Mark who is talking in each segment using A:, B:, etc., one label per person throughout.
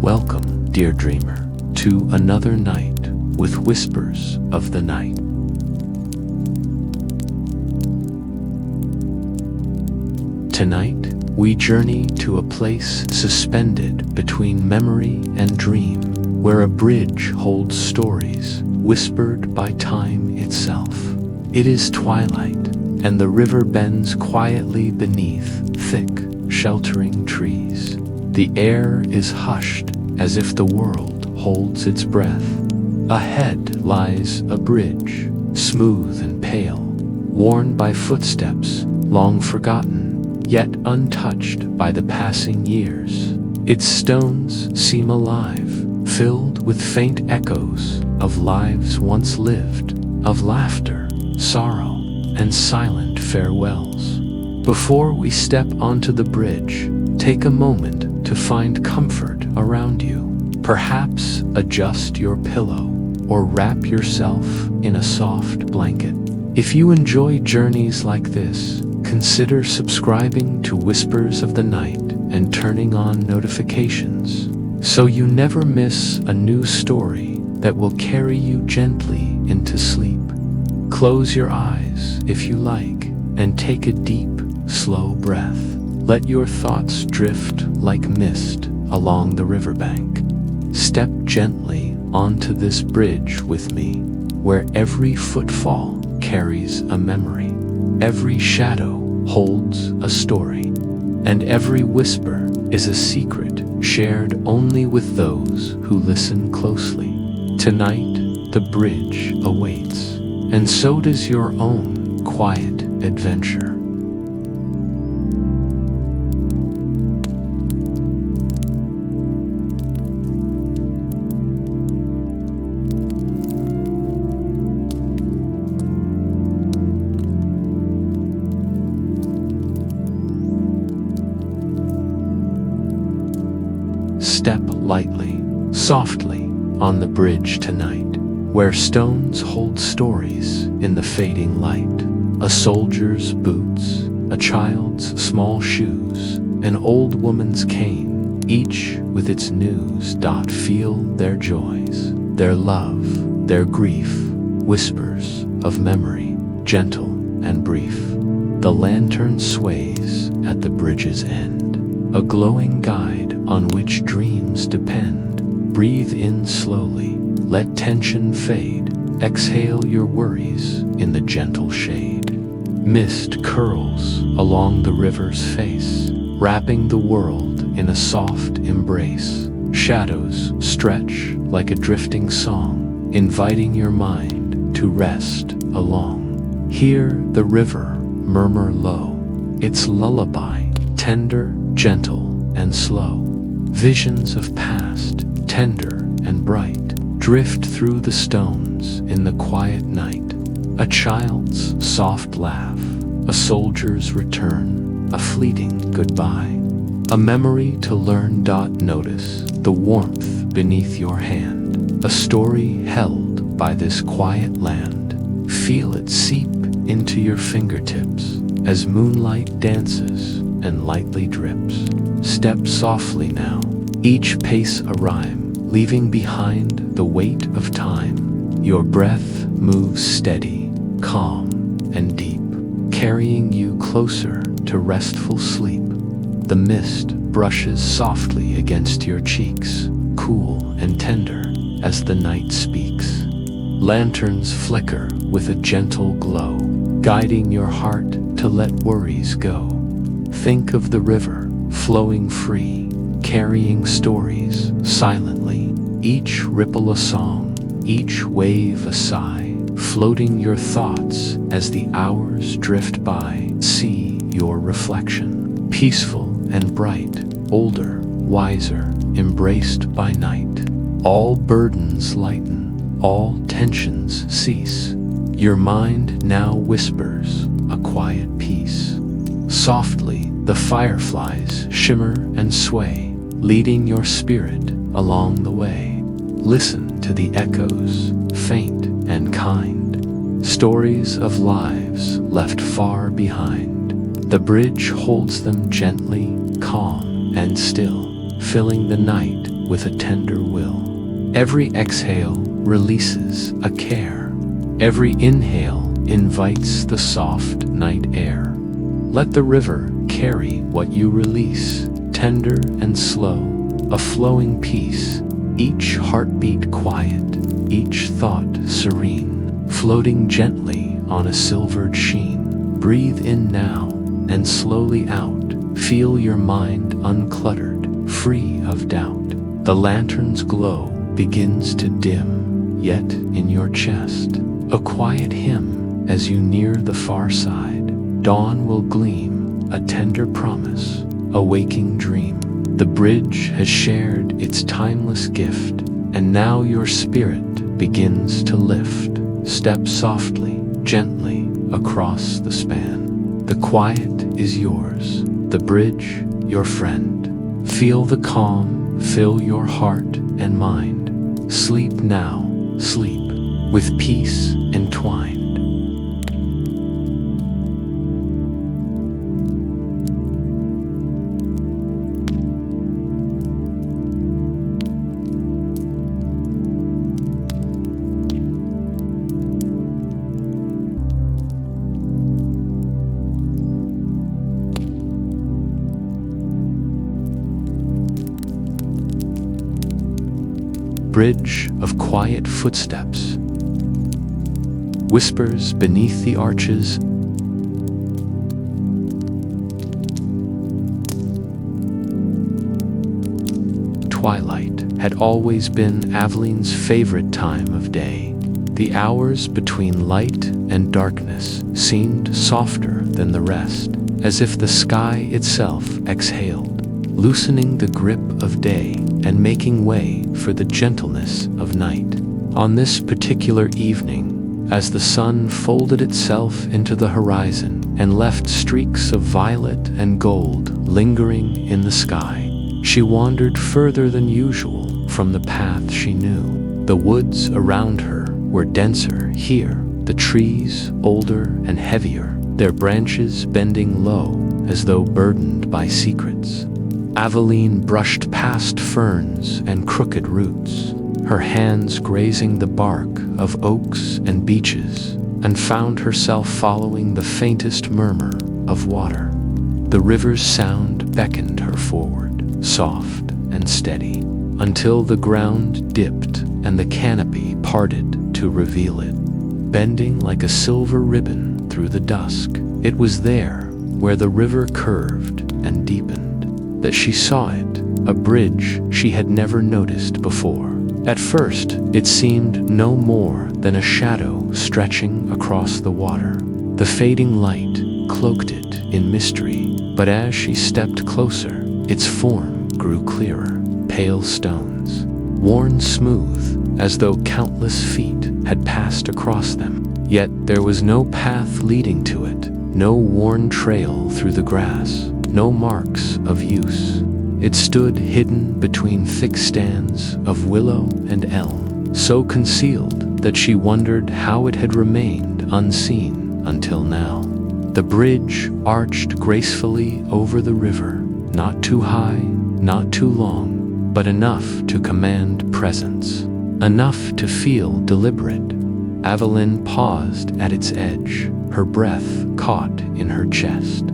A: Welcome, dear dreamer, to another night with whispers of the night. Tonight, we journey to a place suspended between memory and dream, where a bridge holds stories whispered by time itself. It is twilight, and the river bends quietly beneath thick, sheltering trees. The air is hushed as if the world holds its breath. Ahead lies a bridge, smooth and pale, worn by footsteps long forgotten, yet untouched by the passing years. Its stones seem alive, filled with faint echoes of lives once lived, of laughter, sorrow, and silent farewells. Before we step onto the bridge, take a moment to find comfort around you. Perhaps adjust your pillow or wrap yourself in a soft blanket. If you enjoy journeys like this, consider subscribing to Whispers of the Night and turning on notifications so you never miss a new story that will carry you gently into sleep. Close your eyes if you like and take a deep, slow breath. Let your thoughts drift like mist along the riverbank. Step gently onto this bridge with me, where every footfall carries a memory, every shadow holds a story, and every whisper is a secret shared only with those who listen closely. Tonight, the bridge awaits, and so does your own quiet adventure. Step lightly, softly, on the bridge tonight, where stones hold stories in the fading light. A soldier's boots, a child's small shoes, an old woman's cane, each with its news. Feel their joys, their love, their grief, whispers of memory, gentle and brief. The lantern sways at the bridge's end, a glowing guide on which dreams depend. Breathe in slowly, let tension fade, exhale your worries in the gentle shade. Mist curls along the river's face, wrapping the world in a soft embrace. Shadows stretch like a drifting song, inviting your mind to rest along. Hear the river murmur low, its lullaby, tender, gentle, and slow. Visions of past, tender and bright, drift through the stones in the quiet night. A child's soft laugh, a soldier's return, a fleeting goodbye. A memory to learn. Notice the warmth beneath your hand, a story held by this quiet land. Feel it seep into your fingertips as moonlight dances and lightly drips. Step softly now, each pace a rhyme, leaving behind the weight of time. Your breath moves steady, calm, and deep, carrying you closer to restful sleep. The mist brushes softly against your cheeks, cool and tender as the night speaks. Lanterns flicker with a gentle glow, guiding your heart to let worries go. Think of the river flowing free, carrying stories silently, each ripple a song, each wave a sigh, floating your thoughts as the hours drift by. See your reflection, peaceful and bright, older, wiser, embraced by night. All burdens lighten, all tensions cease. Your mind now whispers a quiet peace. Softly, the fireflies shimmer and sway, leading your spirit along the way. Listen to the echoes, faint and kind, stories of lives left far behind. The bridge holds them gently, calm and still, filling the night with a tender will. Every exhale releases a care. Every inhale invites the soft night air. Let the river carry what you release, tender and slow, a flowing peace, each heartbeat quiet, each thought serene, floating gently on a silvered sheen. Breathe in now and slowly out. Feel your mind uncluttered, free of doubt. The lantern's glow begins to dim, yet in your chest, a quiet hymn as you near the far side. Dawn will gleam, a tender promise, a waking dream. The bridge has shared its timeless gift, and now your spirit begins to lift. Step softly, gently across the span. The quiet is yours, the bridge your friend. Feel the calm fill your heart and mind. Sleep now, sleep, with peace entwined. Bridge of quiet footsteps, whispers beneath the arches, twilight had always been Aveline's favorite time of day. The hours between light and darkness seemed softer than the rest, as if the sky itself exhaled, loosening the grip of day and making way for the gentleness of night. On this particular evening, as the sun folded itself into the horizon and left streaks of violet and gold lingering in the sky, she wandered further than usual from the path she knew. The woods around her were denser here, the trees older and heavier, their branches bending low as though burdened by secrets. Aveline brushed past ferns and crooked roots, her hands grazing the bark of oaks and beeches, and found herself following the faintest murmur of water. The river's sound beckoned her forward, soft and steady, until the ground dipped and the canopy parted to reveal it. Bending like a silver ribbon through the dusk, it was there, where the river curved and deepened, that she saw it, a bridge she had never noticed before. At first, it seemed no more than a shadow stretching across the water. The fading light cloaked it in mystery, but as she stepped closer, its form grew clearer. Pale stones, worn smooth as though countless feet had passed across them. Yet there was no path leading to it, no worn trail through the grass, no marks of use. It stood hidden between thick stands of willow and elm, so concealed that she wondered how it had remained unseen until now. The bridge arched gracefully over the river, not too high, not too long, but enough to command presence, enough to feel deliberate. Aveline paused at its edge, her breath caught in her chest.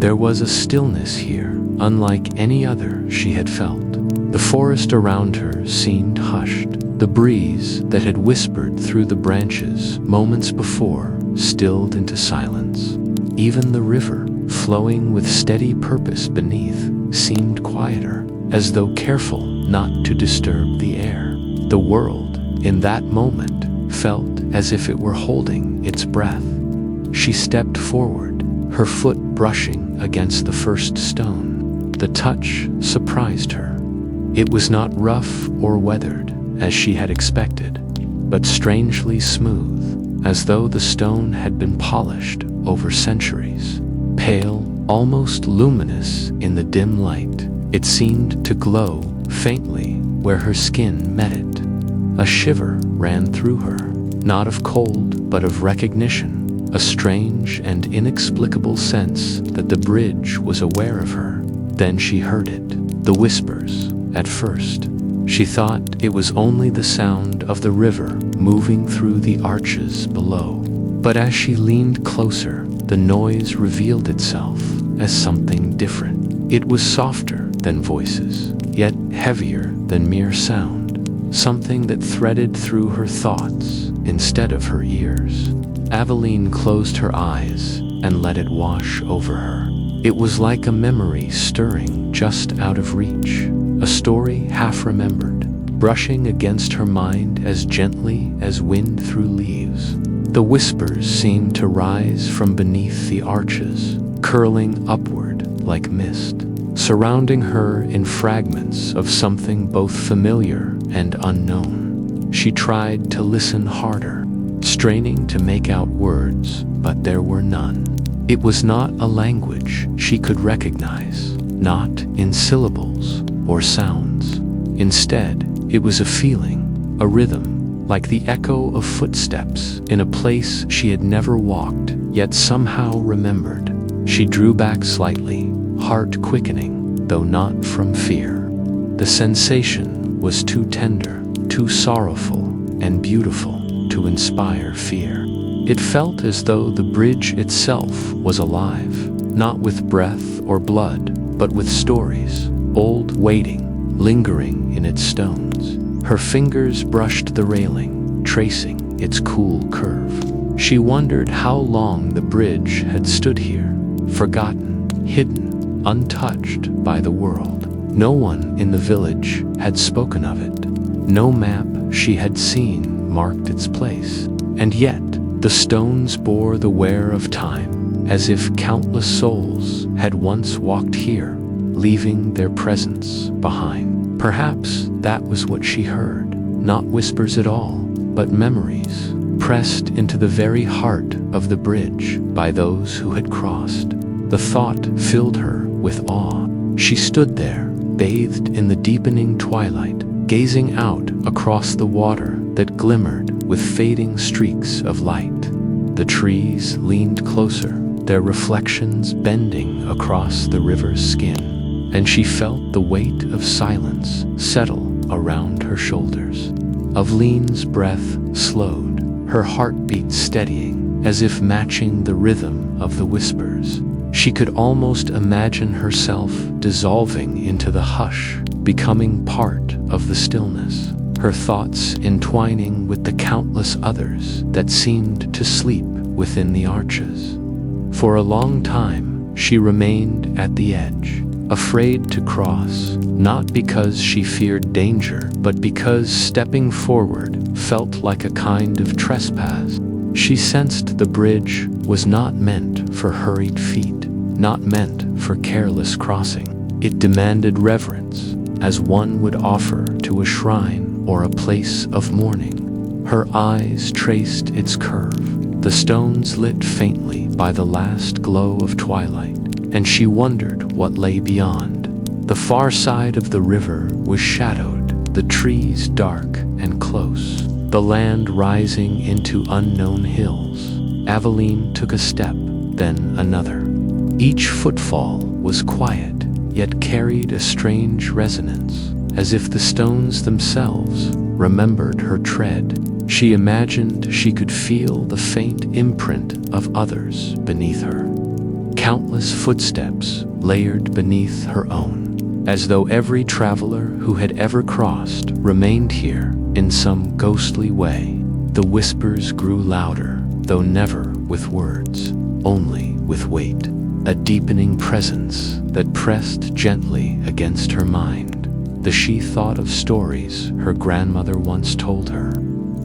A: There was a stillness here, unlike any other she had felt. The forest around her seemed hushed. The breeze that had whispered through the branches moments before stilled into silence. Even the river, flowing with steady purpose beneath, seemed quieter, as though careful not to disturb the air. The world, in that moment, felt as if it were holding its breath. She stepped forward, her foot brushing against the first stone. The touch surprised her. It was not rough or weathered, as she had expected, but strangely smooth, as though the stone had been polished over centuries. Pale, almost luminous in the dim light, it seemed to glow faintly where her skin met it. A shiver ran through her, not of cold, but of recognition. A strange and inexplicable sense that the bridge was aware of her. Then she heard it, the whispers, at first, She thought it was only the sound of the river moving through the arches below. But as she leaned closer, the noise revealed itself as something different. It was softer than voices, yet heavier than mere sound, something that threaded through her thoughts instead of her ears. Aveline closed her eyes and let it wash over her. It was like a memory stirring just out of reach, a story half remembered, brushing against her mind as gently as wind through leaves. The whispers seemed to rise from beneath the arches, curling upward like mist, surrounding her in fragments of something both familiar and unknown. She tried to listen harder, straining to make out words, but there were none. It was not a language she could recognize, not in syllables or sounds. Instead, it was a feeling, a rhythm, like the echo of footsteps in a place she had never walked, yet somehow remembered. She drew back slightly, heart quickening, though not from fear. The sensation was too tender, too sorrowful and beautiful to inspire fear. It felt as though the bridge itself was alive, not with breath or blood, but with stories, old, waiting, lingering in its stones. Her fingers brushed the railing, tracing its cool curve. She wondered how long the bridge had stood here, forgotten, hidden, untouched by the world. No one in the village had spoken of it. No map she had seen marked its place. And yet, the stones bore the wear of time, as if countless souls had once walked here, leaving their presence behind. Perhaps that was what she heard, not whispers at all, but memories, pressed into the very heart of the bridge by those who had crossed. The thought filled her with awe. She stood there, bathed in the deepening twilight, gazing out across the water that glimmered with fading streaks of light. The trees leaned closer, their reflections bending across the river's skin, and she felt the weight of silence settle around her shoulders. Aveline's breath slowed, her heartbeat steadying, as if matching the rhythm of the whispers. She could almost imagine herself dissolving into the hush, becoming part of the stillness, her thoughts entwining with the countless others that seemed to sleep within the arches. For a long time, she remained at the edge, afraid to cross, not because she feared danger, but because stepping forward felt like a kind of trespass. She sensed the bridge was not meant for hurried feet, not meant for careless crossing. It demanded reverence, as one would offer to a shrine or a place of mourning. Her eyes traced its curve, the stones lit faintly by the last glow of twilight, and she wondered what lay beyond. The far side of the river was shadowed, the trees dark and close, the land rising into unknown hills. Aveline took a step, then another. Each footfall was quiet, yet carried a strange resonance, as if the stones themselves remembered her tread. She imagined she could feel the faint imprint of others beneath her. Countless footsteps layered beneath her own, as though every traveler who had ever crossed remained here in some ghostly way. The whispers grew louder, though never with words, only with weight. A deepening presence that pressed gently against her mind. She thought of stories her grandmother once told her,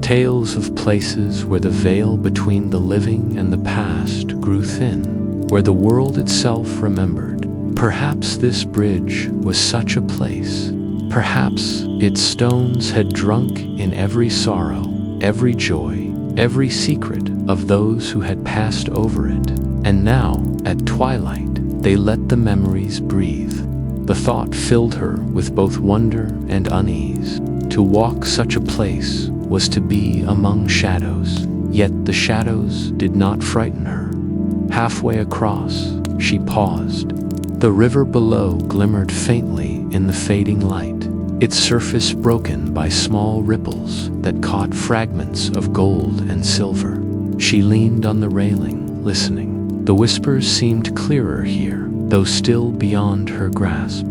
A: tales of places where the veil between the living and the past grew thin, where the world itself remembered. Perhaps this bridge was such a place. Perhaps its stones had drunk in every sorrow, every joy, every secret of those who had passed over it. And now, at twilight, they let the memories breathe. The thought filled her with both wonder and unease. To walk such a place was to be among shadows, yet the shadows did not frighten her. Halfway across, she paused. The river below glimmered faintly in the fading light, its surface broken by small ripples that caught fragments of gold and silver. She leaned on the railing, listening. The whispers seemed clearer here, though still beyond her grasp.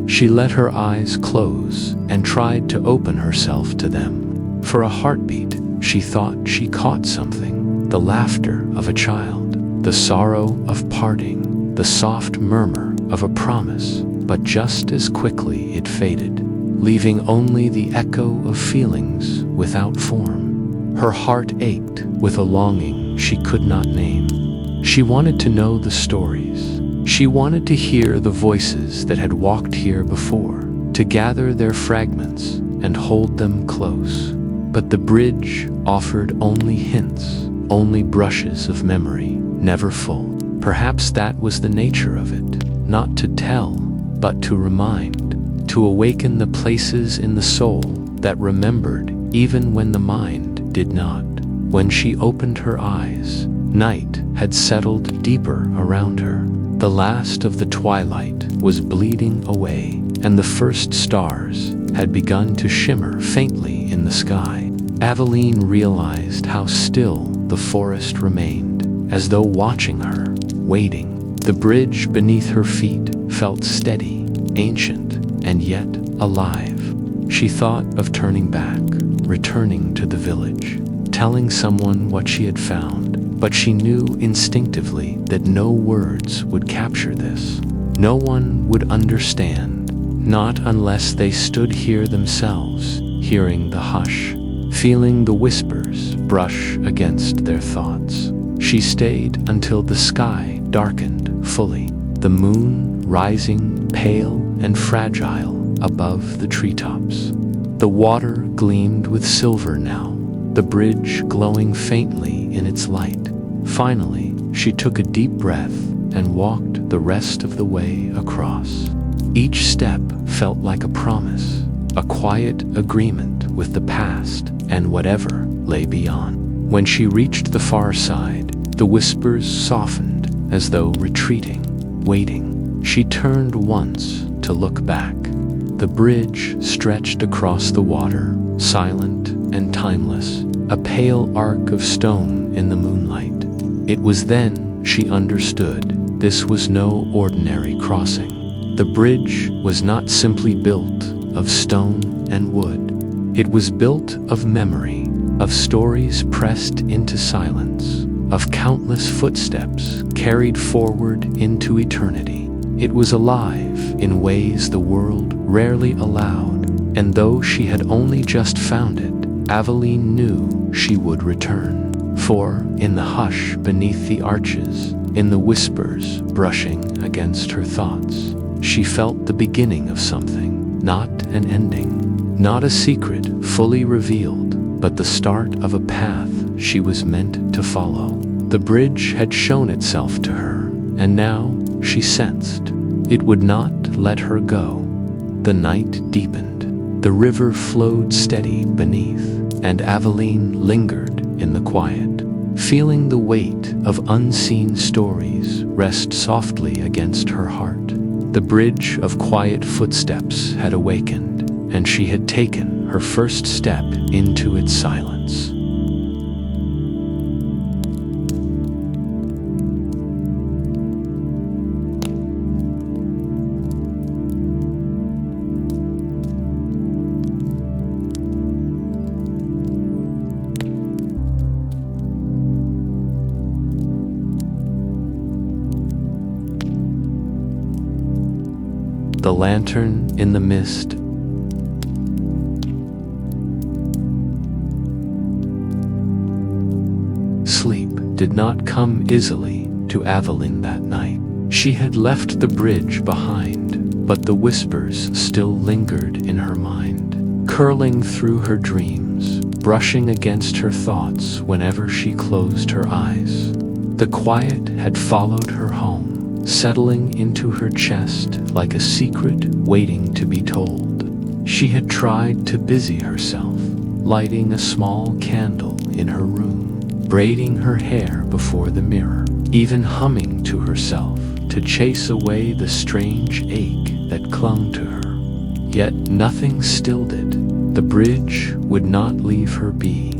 A: She let her eyes close and tried to open herself to them. For a heartbeat, she thought she caught something: the laughter of a child, the sorrow of parting, the soft murmur of a promise. But just as quickly it faded, leaving only the echo of feelings without form. Her heart ached with a longing she could not name. She wanted to know the stories. She wanted to hear the voices that had walked here before, to gather their fragments and hold them close. But the bridge offered only hints, only brushes of memory, never full. Perhaps that was the nature of it, not to tell, but to remind, to awaken the places in the soul that remembered even when the mind did not. When she opened her eyes, night had settled deeper around her. The last of the twilight was bleeding away, and the first stars had begun to shimmer faintly in the sky. Aveline realized how still the forest remained, as though watching her, waiting. The bridge beneath her feet felt steady, ancient, and yet alive. She thought of turning back, returning to the village, telling someone what she had found, but she knew instinctively that no words would capture this. No one would understand, not unless they stood here themselves, hearing the hush, feeling the whispers brush against their thoughts. She stayed until the sky darkened fully, the moon rising pale and fragile above the treetops. The water gleamed with silver now, the bridge glowing faintly in its light. Finally, she took a deep breath and walked the rest of the way across. Each step felt like a promise, a quiet agreement with the past and whatever lay beyond. When she reached the far side, the whispers softened as though retreating, waiting. She turned once to look back. The bridge stretched across the water, silent and timeless, a pale arc of stone in the moonlight. It was then she understood this was no ordinary crossing. The bridge was not simply built of stone and wood. It was built of memory, of stories pressed into silence, of countless footsteps carried forward into eternity. It was alive in ways the world rarely allowed, and though she had only just found it, Aveline knew she would return. For, in the hush beneath the arches, in the whispers brushing against her thoughts, she felt the beginning of something, not an ending, not a secret fully revealed, but the start of a path she was meant to follow. The bridge had shown itself to her, and now she sensed it would not let her go. The night deepened, the river flowed steady beneath, and Aveline lingered in the quiet, feeling the weight of unseen stories rest softly against her heart. The bridge of quiet footsteps had awakened, and she had taken her first step into its silence. The lantern in the mist. Sleep did not come easily to Aveline that night. She had left the bridge behind, but the whispers still lingered in her mind, curling through her dreams, brushing against her thoughts whenever she closed her eyes. The quiet had followed her home, settling into her chest like a secret waiting to be told. She had tried to busy herself, lighting a small candle in her room, braiding her hair before the mirror, even humming to herself to chase away the strange ache that clung to her. yet nothing stilled it. The bridge would not leave her be.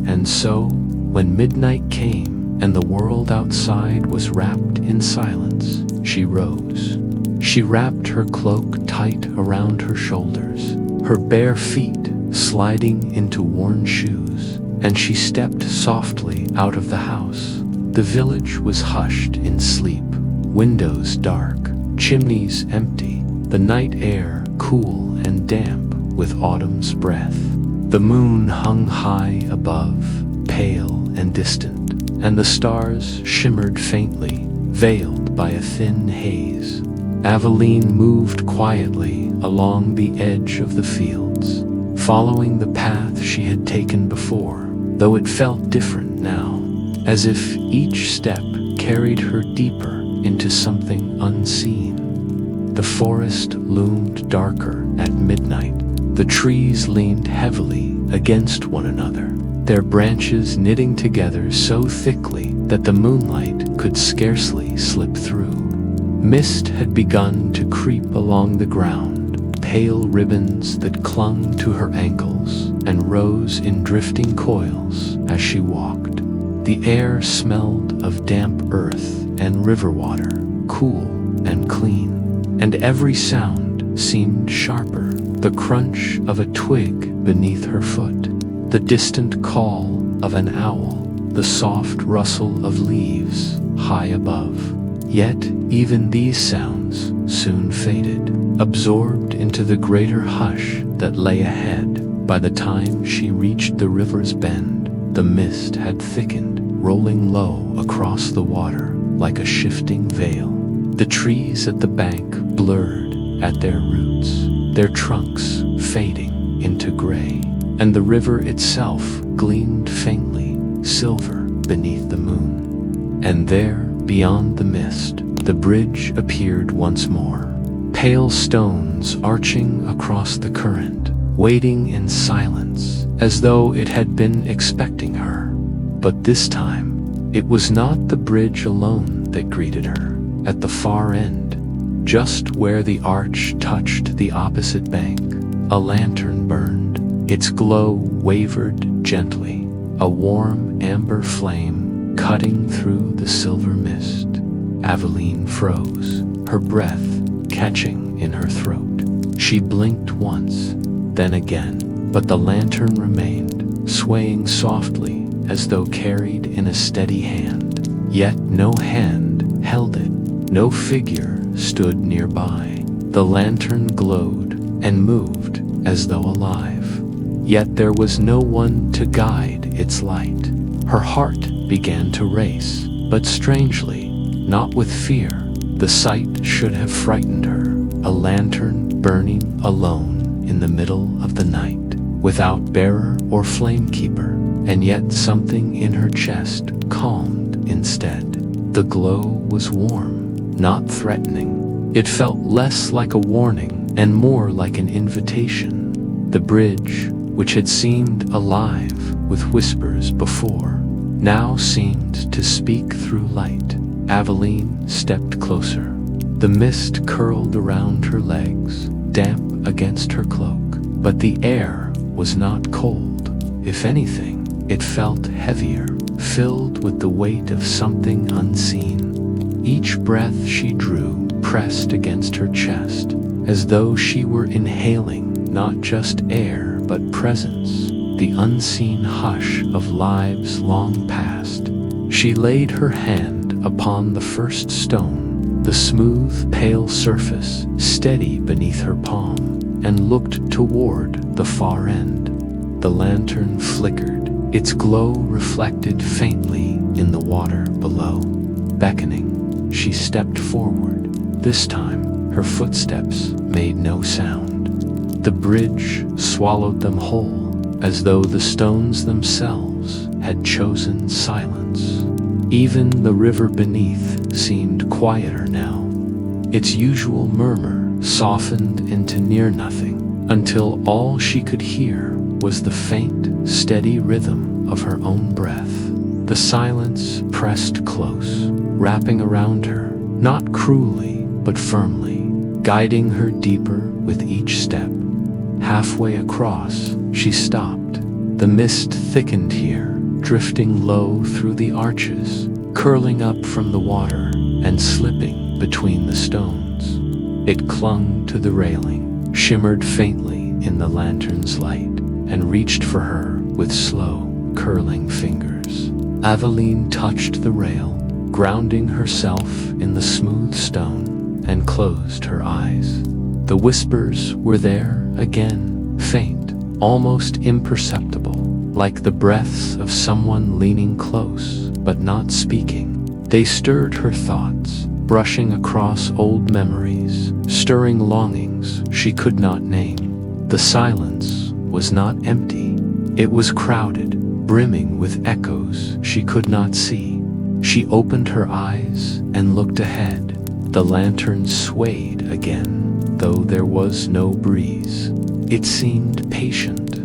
A: And so, when midnight came and the world outside was wrapped in silence, she rose. She wrapped her cloak tight around her shoulders, her bare feet sliding into worn shoes, and she stepped softly out of the house. The village was hushed in sleep, windows dark, chimneys empty, the night air cool and damp with autumn's breath. The moon hung high above, pale and distant, and the stars shimmered faintly, veiled by a thin haze. Aveline moved quietly along the edge of the fields, following the path she had taken before, though it felt different now, as if each step carried her deeper into something unseen. The forest loomed darker at midnight. The trees leaned heavily against one another, their branches knitting together so thickly that the moonlight could scarcely slip through. Mist had begun to creep along the ground, pale ribbons that clung to her ankles and rose in drifting coils as she walked. The air smelled of damp earth and river water, cool and clean, and every sound seemed sharper. The crunch of a twig beneath her foot, the distant call of an owl, the soft rustle of leaves high above. Yet even these sounds soon faded, absorbed into the greater hush that lay ahead. By the time she reached the river's bend, the mist had thickened, rolling low across the water like a shifting veil. The trees at the bank blurred at their roots, their trunks fading into gray, and the river itself gleamed faintly, silver beneath the moon. And there, beyond the mist, the bridge appeared once more, pale stones arching across the current, waiting in silence, as though it had been expecting her. But this time, it was not the bridge alone that greeted her. At the far end, just where the arch touched the opposite bank, a lantern burned. Its glow wavered gently, a warm amber flame cutting through the silver mist. Aveline froze, her breath catching in her throat. She blinked once, then again, but the lantern remained, swaying softly as though carried in a steady hand. Yet no hand held it, no figure stood nearby. The lantern glowed and moved as though alive, yet there was no one to guide its light. Her heart began to race, but strangely, not with fear. The sight should have frightened her, a lantern burning alone in the middle of the night, without bearer or flamekeeper, and yet something in her chest calmed instead. The glow was warm, not threatening. It felt less like a warning and more like an invitation. The bridge, which had seemed alive with whispers before, now seemed to speak through light. Aveline stepped closer. The mist curled around her legs, damp against her cloak, but the air was not cold. If anything, it felt heavier, filled with the weight of something unseen. Each breath she drew pressed against her chest, as though she were inhaling not just air but presence, the unseen hush of lives long past. She laid her hand upon the first stone, the smooth, pale surface steady beneath her palm, and looked toward the far end. The lantern flickered, its glow reflected faintly in the water below. Beckoning, she stepped forward. This time, her footsteps made no sound. The bridge swallowed them whole, as though the stones themselves had chosen silence. Even the river beneath seemed quieter now. Its usual murmur softened into near nothing, until all she could hear was the faint, steady rhythm of her own breath. The silence pressed close, wrapping around her, not cruelly, but firmly. guiding her deeper with each step. Halfway across, she stopped. The mist thickened here, drifting low through the arches, curling up from the water and slipping between the stones. It clung to the railing, shimmered faintly in the lantern's light, and reached for her with slow, curling fingers. Aveline touched the rail, grounding herself in the smooth stone, and closed her eyes. The whispers were there again, faint, almost imperceptible, like the breaths of someone leaning close but not speaking. They stirred her thoughts, brushing across old memories, stirring longings she could not name. The silence was not empty. It was crowded, brimming with echoes she could not see. She opened her eyes and looked ahead. The lantern swayed again, though there was no breeze. It seemed patient,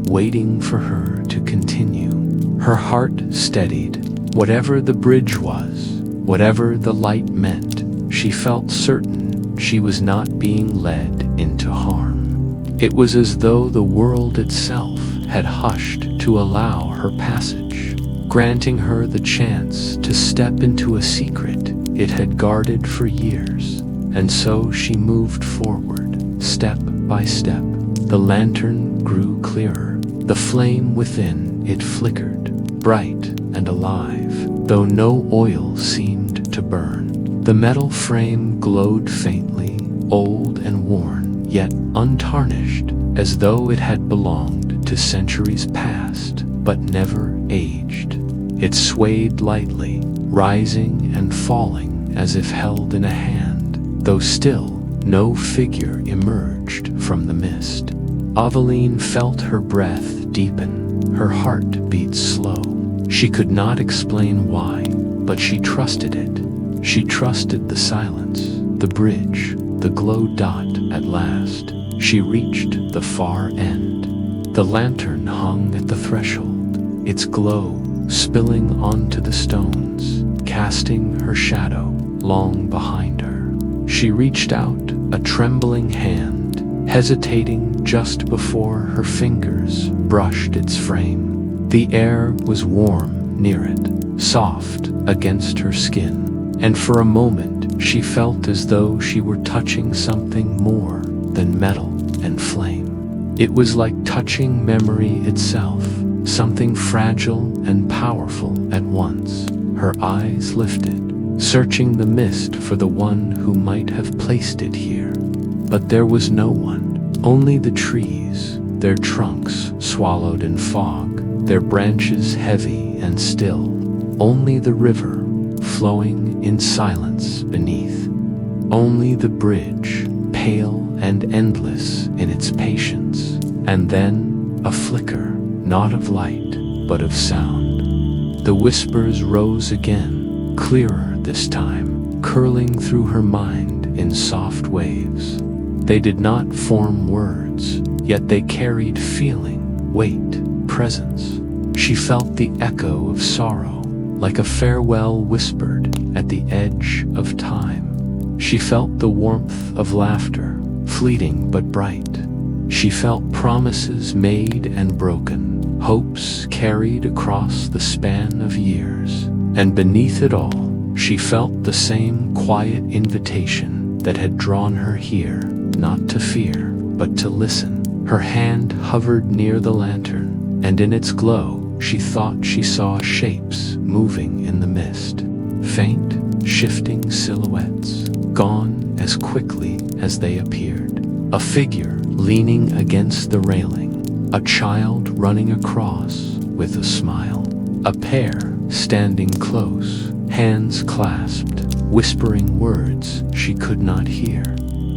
A: waiting for her to continue. Her heart steadied. Whatever the bridge was, whatever the light meant, she felt certain she was not being led into harm. It was as though the world itself had hushed to allow her passage, granting her the chance to step into a secret it had guarded for years. And so she moved forward, step by step. The lantern grew clearer. The flame within it flickered, bright and alive, though no oil seemed to burn. The metal frame glowed faintly, old and worn, yet untarnished, as though it had belonged to centuries past, but never aged. It swayed lightly, rising and falling as if held in a hand, though still no figure emerged from the mist. Aveline felt her breath deepen, her heart beat slow. She could not explain why, but she trusted it. She trusted the silence, the bridge, the glow dot. At last, she reached the far end. The lantern hung at the threshold, its glow spilling onto the stones, casting her shadow long behind her. She reached out, a trembling hand, hesitating just before her fingers brushed its frame. The air was warm near it, soft against her skin, and for a moment she felt as though she were touching something more than metal and flame. It was like touching memory itself, something fragile and powerful at once. Her eyes lifted, searching the mist for the one who might have placed it here. But there was no one, only the trees, their trunks swallowed in fog, their branches heavy and still. Only the river, flowing in silence beneath. Only the bridge, pale and endless in its patience. And then a flicker, not of light, but of sound. The whispers rose again, clearer this time, curling through her mind in soft waves. They did not form words, yet they carried feeling, weight, presence. She felt the echo of sorrow, like a farewell whispered at the edge of time. She felt the warmth of laughter, fleeting but bright. She felt promises made and broken, hopes carried across the span of years. And beneath it all, she felt the same quiet invitation that had drawn her here, not to fear, but to listen. Her hand hovered near the lantern, and in its glow, she thought she saw shapes moving in the mist. Faint, shifting silhouettes, gone as quickly as they appeared. A figure leaning against the railing, a child running across with a smile. A pair standing close, hands clasped, whispering words she could not hear.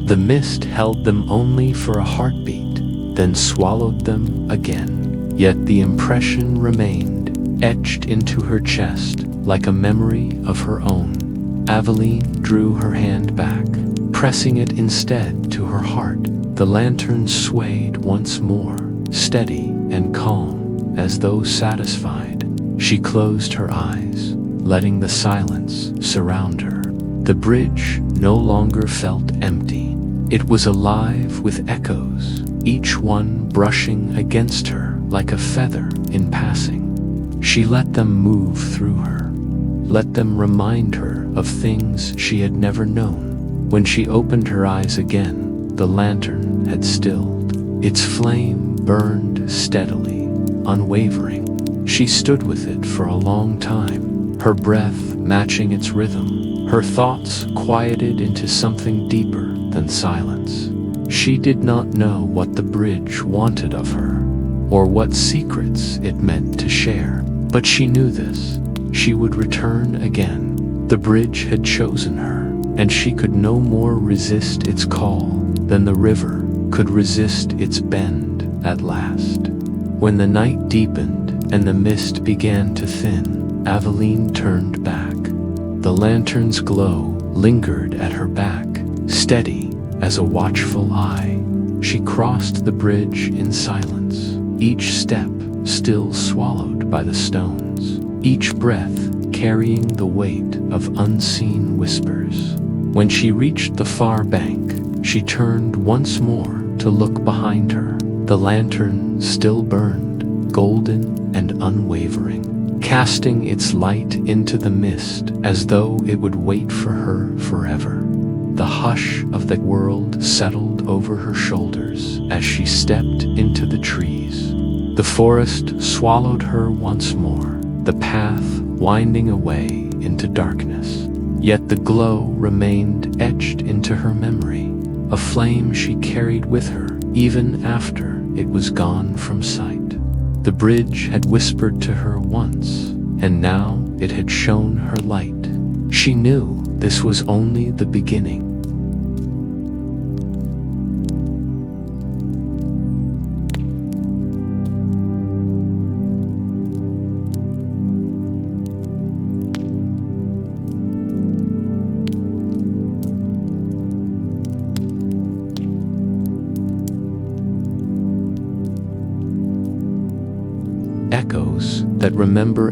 A: The mist held them only for a heartbeat, then swallowed them again. Yet the impression remained, etched into her chest like a memory of her own. Aveline drew her hand back, pressing it instead to her heart. The lantern swayed once more, steady and calm, as though satisfied. She closed her eyes, letting the silence surround her. The bridge no longer felt empty. It was alive with echoes, each one brushing against her like a feather in passing. She let them move through her, let them remind her of things she had never known. When she opened her eyes again, the lantern had stilled. Its flame burned steadily, unwavering. She stood with it for a long time, her breath matching its rhythm, her thoughts quieted into something deeper than silence. She did not know what the bridge wanted of her, or what secrets it meant to share, but she knew this. She would return again. The bridge had chosen her, and she could no more resist its call than the river could resist its bend at last. When the night deepened and the mist began to thin, Aveline turned back. The lantern's glow lingered at her back, steady as a watchful eye. She crossed the bridge in silence, each step still swallowed by the stones, each breath carrying the weight of unseen whispers. When she reached the far bank, she turned once more to look behind her. The lantern still burned, golden and unwavering, casting its light into the mist as though it would wait for her forever. The hush of the world settled over her shoulders as she stepped into the trees. The forest swallowed her once more, the path winding away into darkness. Yet the glow remained etched into her memory, a flame she carried with her even after it was gone from sight. The bridge had whispered to her once, and now it had shown her light. She knew this was only the beginning. Echoes that remember.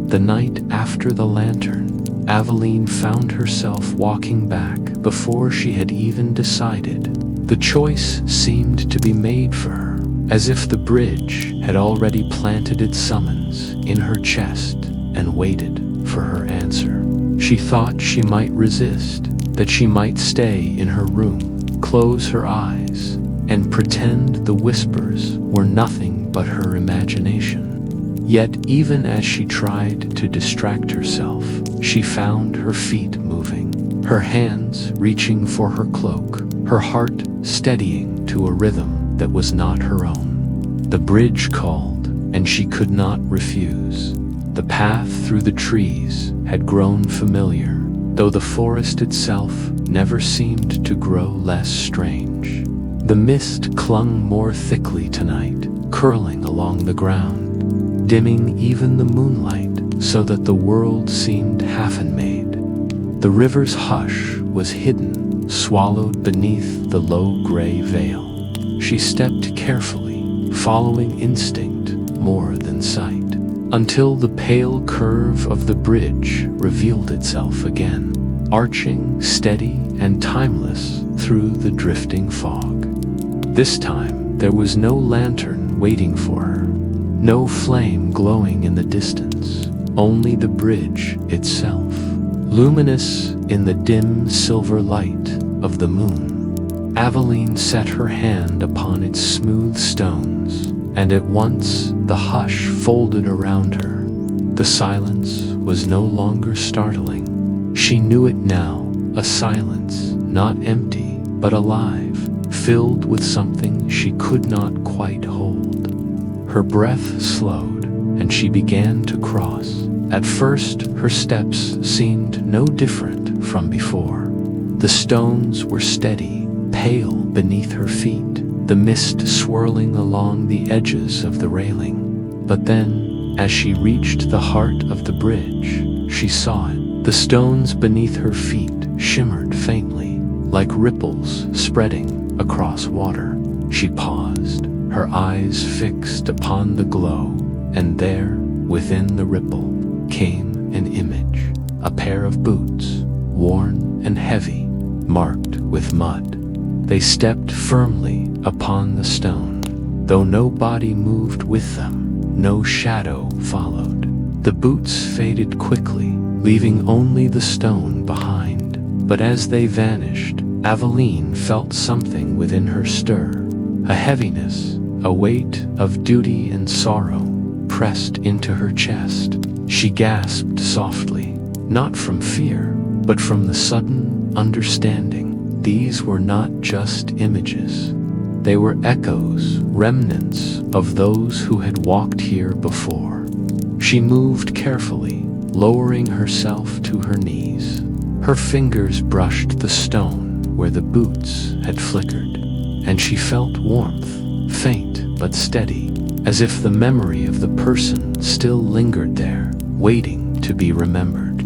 A: The night after the lantern, Aveline found herself walking back before she had even decided. The choice seemed to be made for her, as if the bridge had already planted its summons in her chest and waited for her answer. She thought she might resist, that she might stay in her room, close her eyes, and pretend the whispers were nothing but her imagination. Yet even as she tried to distract herself, she found her feet moving, her hands reaching for her cloak, her heart steadying to a rhythm that was not her own. The bridge called, and she could not refuse. The path through the trees had grown familiar, though the forest itself never seemed to grow less strange. The mist clung more thickly tonight, curling along the ground, dimming even the moonlight so that the world seemed half-made. The river's hush was hidden, swallowed beneath the low gray veil. She stepped carefully, following instinct more than sight, until the pale curve of the bridge revealed itself again, arching, steady, and timeless through the drifting fog. This time, there was no lantern waiting for her, no flame glowing in the distance, only the bridge itself, luminous in the dim silver light of the moon. Aveline set her hand upon its smooth stones, and at once the hush folded around her. The silence was no longer startling. She knew it now, a silence not empty, but alive, filled with something she could not quite hold. Her breath slowed, and she began to cross. At first, her steps seemed no different from before. The stones were steady, pale beneath her feet, the mist swirling along the edges of the railing. But then, as she reached the heart of the bridge, she saw it. The stones beneath her feet shimmered faintly, like ripples spreading across water. She paused, her eyes fixed upon the glow, and there, within the ripple, came an image, a pair of boots, worn and heavy, marked with mud. They stepped firmly upon the stone, though no body moved with them, no shadow followed. The boots faded quickly, leaving only the stone behind. But as they vanished, Aveline felt something within her stir, a heaviness, a weight of duty and sorrow pressed into her chest. She gasped softly, not from fear, but from the sudden understanding. These were not just images. They were echoes, remnants of those who had walked here before. She moved carefully, lowering herself to her knees. Her fingers brushed the stone where the boots had flickered, and she felt warmth, faint but steady, as if the memory of the person still lingered there, waiting to be remembered.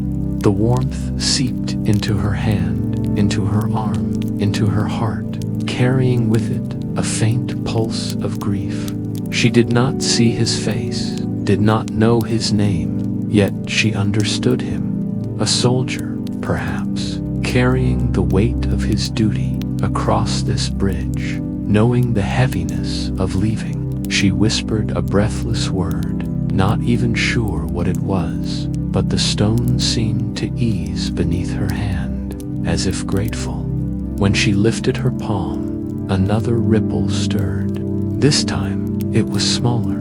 A: The warmth seeped into her hand, into her arm, into her heart, carrying with it a faint pulse of grief. She did not see his face, did not know his name, yet she understood him. A soldier, perhaps, carrying the weight of his duty across this bridge, knowing the heaviness of leaving. She whispered a breathless word, not even sure what it was, but the stone seemed to ease beneath her hand, as if grateful. When she lifted her palm, another ripple stirred. This time, it was smaller.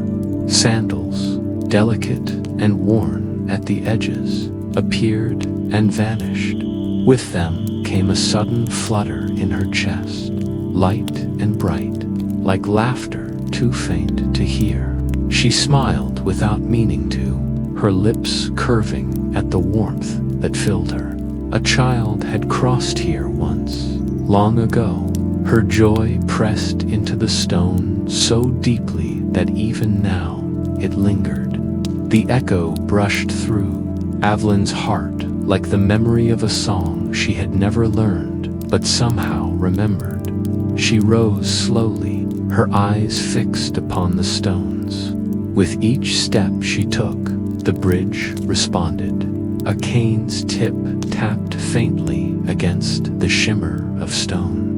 A: Sandals, delicate and worn at the edges, appeared and vanished. With them came a sudden flutter in her chest, light and bright, like laughter too faint to hear. She smiled without meaning to, her lips curving at the warmth that filled her. A child had crossed here once, long ago. Her joy pressed into the stone so deeply that even now it lingered. The echo brushed through Aveline's heart like the memory of a song she had never learned but somehow remembered. She rose slowly, her eyes fixed upon the stones. With each step she took, the bridge responded. A cane's tip tapped faintly against the shimmer of stone.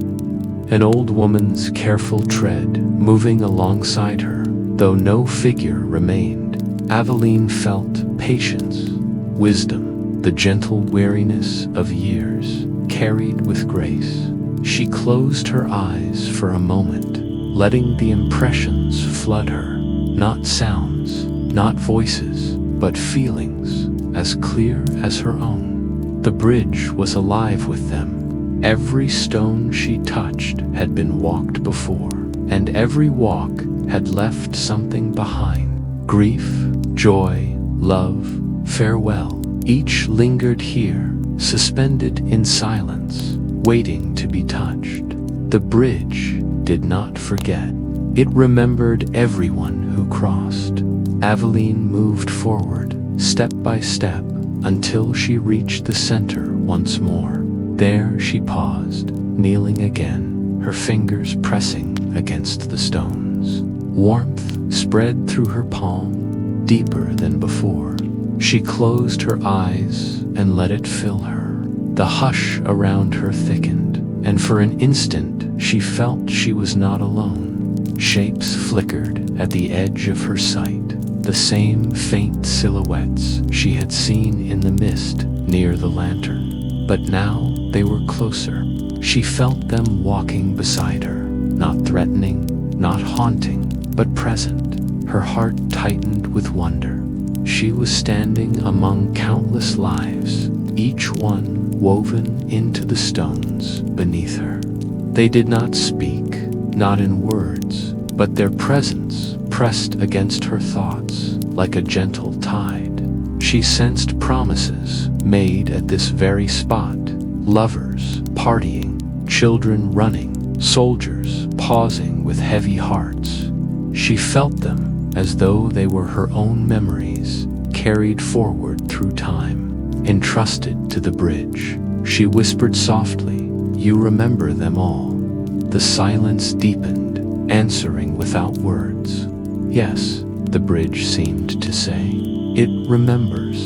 A: An old woman's careful tread moving alongside her, though no figure remained. Aveline felt patience, wisdom, the gentle weariness of years, carried with grace. She closed her eyes for a moment, letting the impressions flood her. Not sounds, not voices, but feelings, as clear as her own. The bridge was alive with them. Every stone she touched had been walked before, and every walk had left something behind. Grief, joy, love, farewell. Each lingered here, suspended in silence, waiting to be touched. The bridge did not forget. It remembered everyone who crossed. Aveline moved forward, step by step, until she reached the center once more. There she paused, kneeling again, her fingers pressing against the stones. Warmth spread through her palm, deeper than before. She closed her eyes and let it fill her. The hush around her thickened, and for an instant she felt she was not alone. Shapes flickered at the edge of her sight, the same faint silhouettes she had seen in the mist near the lantern. But now they were closer. She felt them walking beside her, not threatening, not haunting, but present. Her heart tightened with wonder. She was standing among countless lives, each one woven into the stones beneath her. They did not speak, not in words, but their presence pressed against her thoughts like a gentle tide. She sensed promises made at this very spot, lovers partying, children running, soldiers pausing with heavy hearts. She felt them as though they were her own memories, carried forward through time, entrusted to the bridge. She whispered softly, "You remember them all." The silence deepened, answering without words. "Yes," the bridge seemed to say, "it remembers."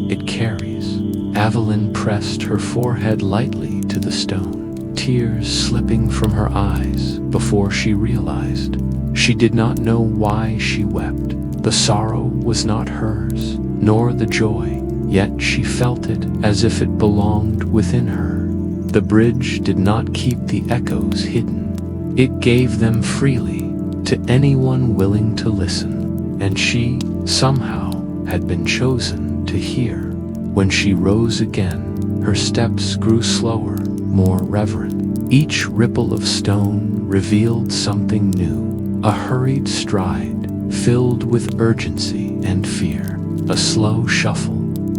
A: it carries. Aveline pressed her forehead lightly to the stone, tears slipping from her eyes before she realized. She did not know why she wept. The sorrow was not hers, nor the joy, yet she felt it as if it belonged within her. The bridge did not keep the echoes hidden. It gave them freely to anyone willing to listen, and she, somehow, had been chosen to hear. When she rose again, her steps grew slower, more reverent. Each ripple of stone revealed something new, a hurried stride, filled with urgency and fear, a slow shuffle,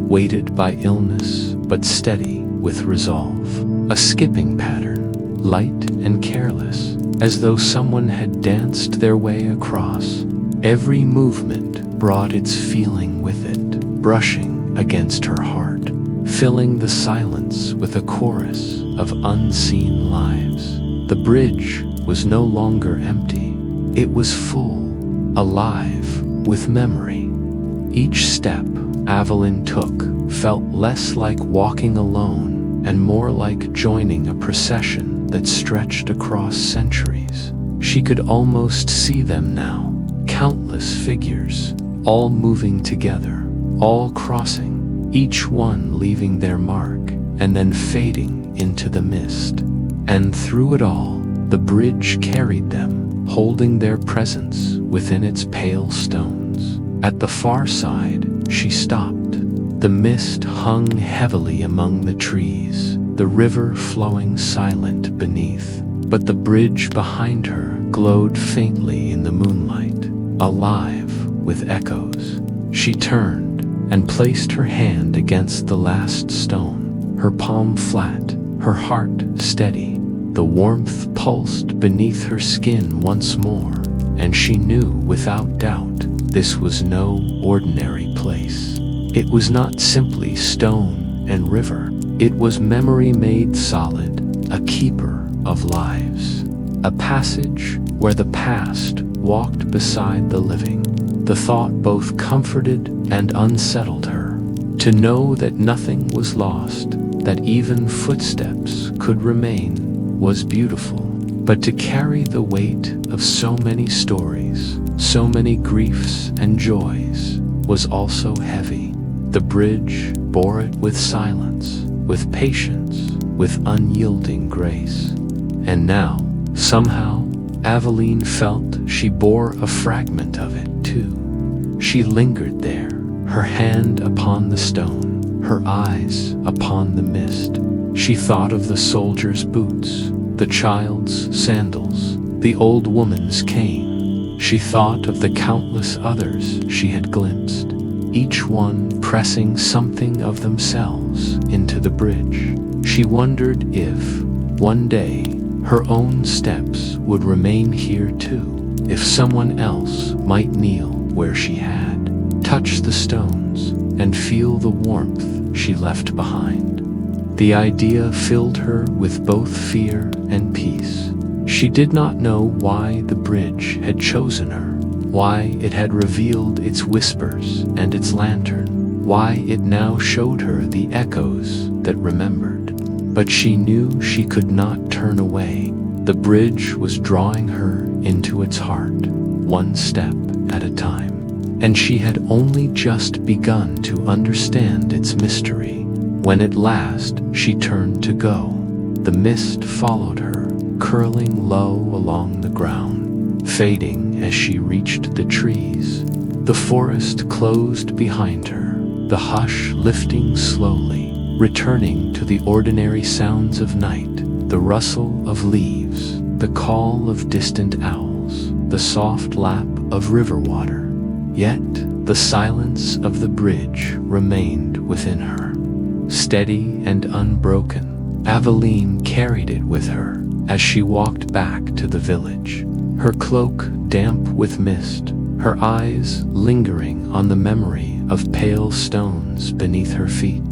A: weighted by illness but steady with resolve, a skipping pattern, light and careless, as though someone had danced their way across. Every movement brought its feeling with it, brushing against her heart, filling the silence with a chorus of unseen lives. The bridge was no longer empty. It was full, alive with memory. Each step Aveline took felt less like walking alone and more like joining a procession that stretched across centuries. She could almost see them now, countless figures, all moving together, all crossing, each one leaving their mark and then fading into the mist. And through it all, the bridge carried them, holding their presence within its pale stones. At the far side, she stopped. The mist hung heavily among the trees, the river flowing silent beneath. But the bridge behind her glowed faintly in the moonlight, alive with echoes. She turned and placed her hand against the last stone, her palm flat, her heart steady. The warmth pulsed beneath her skin once more, and she knew without doubt this was no ordinary place. It was not simply stone and river. It was memory made solid, a keeper of lives, a passage where the past walked beside the living. The thought both comforted and unsettled her. To know that nothing was lost, that even footsteps could remain, was beautiful. But to carry the weight of so many stories, so many griefs and joys, was also heavy. The bridge bore it with silence, with patience, with unyielding grace. And now, somehow, Aveline felt she bore a fragment of it too. She lingered there, her hand upon the stone, her eyes upon the mist. She thought of the soldier's boots, the child's sandals, the old woman's cane. She thought of the countless others she had glimpsed, each one pressing something of themselves into the bridge. She wondered if, one day, her own steps would remain here too, if someone else might kneel where she had, touch the stones, and feel the warmth she left behind. The idea filled her with both fear and peace. She did not know why the bridge had chosen her, why it had revealed its whispers and its lantern, why it now showed her the echoes that remembered. But she knew she could not turn away. The bridge was drawing her into its heart, one step at a time. And she had only just begun to understand its mystery. When at last she turned to go, the mist followed her, curling low along the ground, fading as she reached the trees. The forest closed behind her, the hush lifting slowly, returning to the ordinary sounds of night, the rustle of leaves, the call of distant owls, the soft lap of river water. Yet the silence of the bridge remained within her, steady and unbroken. Aveline carried it with her as she walked back to the village, her cloak damp with mist, her eyes lingering on the memory of pale stones beneath her feet.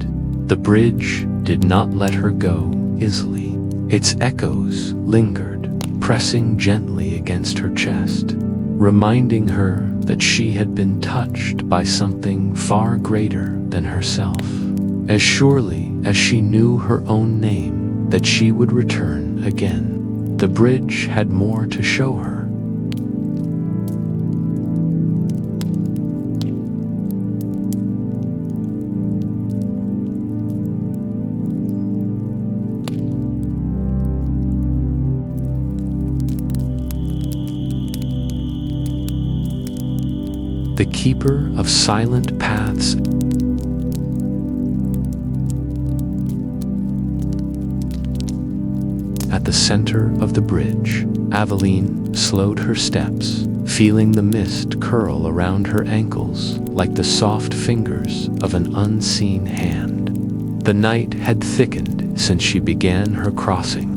A: The bridge did not let her go easily. Its echoes lingered, pressing gently against her chest, reminding her that she had been touched by something far greater than herself. As surely as she knew her own name, that she would return again. The bridge had more to show her. The keeper of silent paths. At the center of the bridge, Aveline slowed her steps, feeling the mist curl around her ankles like the soft fingers of an unseen hand. The night had thickened since she began her crossing,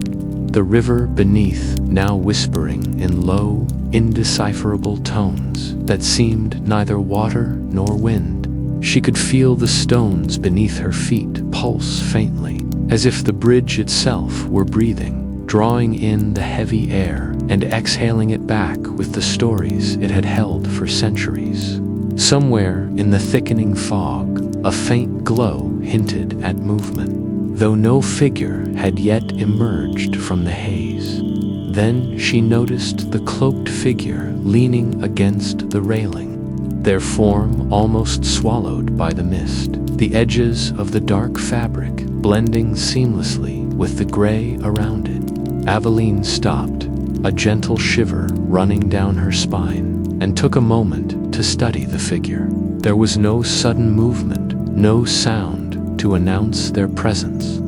A: the river beneath now whispering in low, indecipherable tones that seemed neither water nor wind. She could feel the stones beneath her feet pulse faintly, as if the bridge itself were breathing, drawing in the heavy air and exhaling it back with the stories it had held for centuries. Somewhere in the thickening fog, a faint glow hinted at movement, though no figure had yet emerged from the haze. Then she noticed the cloaked figure leaning against the railing, their form almost swallowed by the mist, the edges of the dark fabric blending seamlessly with the gray around it. Aveline stopped, a gentle shiver running down her spine, and took a moment to study the figure. There was no sudden movement, no sound to announce their presence.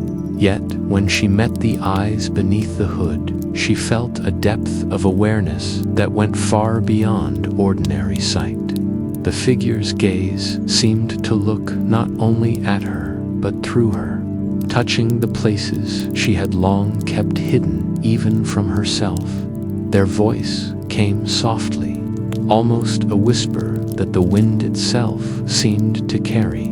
A: Yet, when she met the eyes beneath the hood, she felt a depth of awareness that went far beyond ordinary sight. The figure's gaze seemed to look not only at her, but through her, touching the places she had long kept hidden even from herself. Their voice came softly, almost a whisper that the wind itself seemed to carry.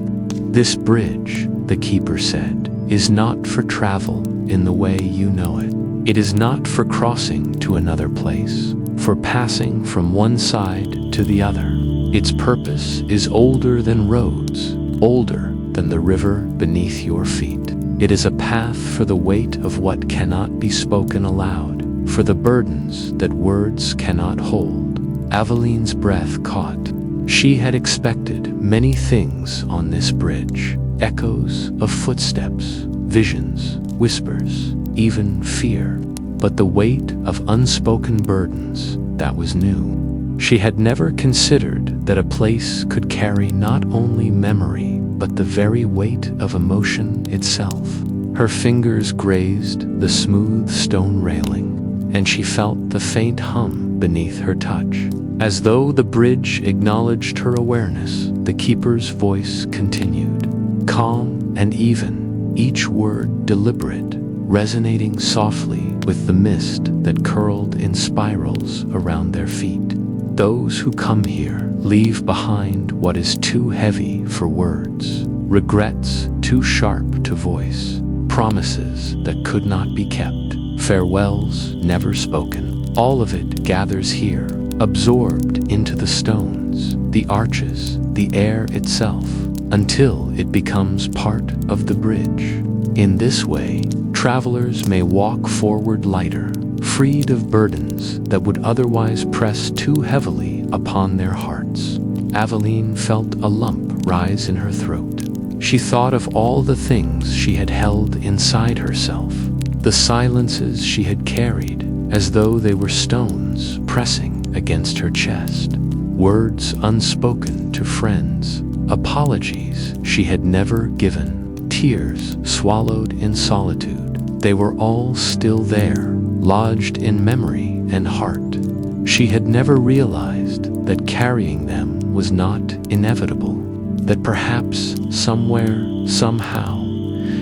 A: "This bridge," the keeper said, "is not for travel in the way you know it. It is not for crossing to another place, for passing from one side to the other. Its purpose is older than roads, older than the river beneath your feet. It is a path for the weight of what cannot be spoken aloud, for the burdens that words cannot hold." Aveline's breath caught. She had expected many things on this bridge: echoes of footsteps, visions, whispers, even fear. But the weight of unspoken burdens, that was new. She had never considered that a place could carry not only memory, but the very weight of emotion itself. Her fingers grazed the smooth stone railing, and she felt the faint hum beneath her touch. As though the bridge acknowledged her awareness, the keeper's voice continued, calm and even, each word deliberate, resonating softly with the mist that curled in spirals around their feet. "Those who come here leave behind what is too heavy for words, regrets too sharp to voice, promises that could not be kept, farewells never spoken. All of it gathers here, absorbed into the stones, the arches, the air itself, until it becomes part of the bridge. In this way, travelers may walk forward lighter, freed of burdens that would otherwise press too heavily upon their hearts." Aveline felt a lump rise in her throat. She thought of all the things she had held inside herself, the silences she had carried as though they were stones pressing against her chest, words unspoken to friends, apologies she had never given, tears swallowed in solitude. They were all still there, lodged in memory and heart. She had never realized that carrying them was not inevitable, that perhaps somewhere, somehow,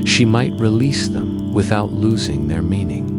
A: she might release them without losing their meaning.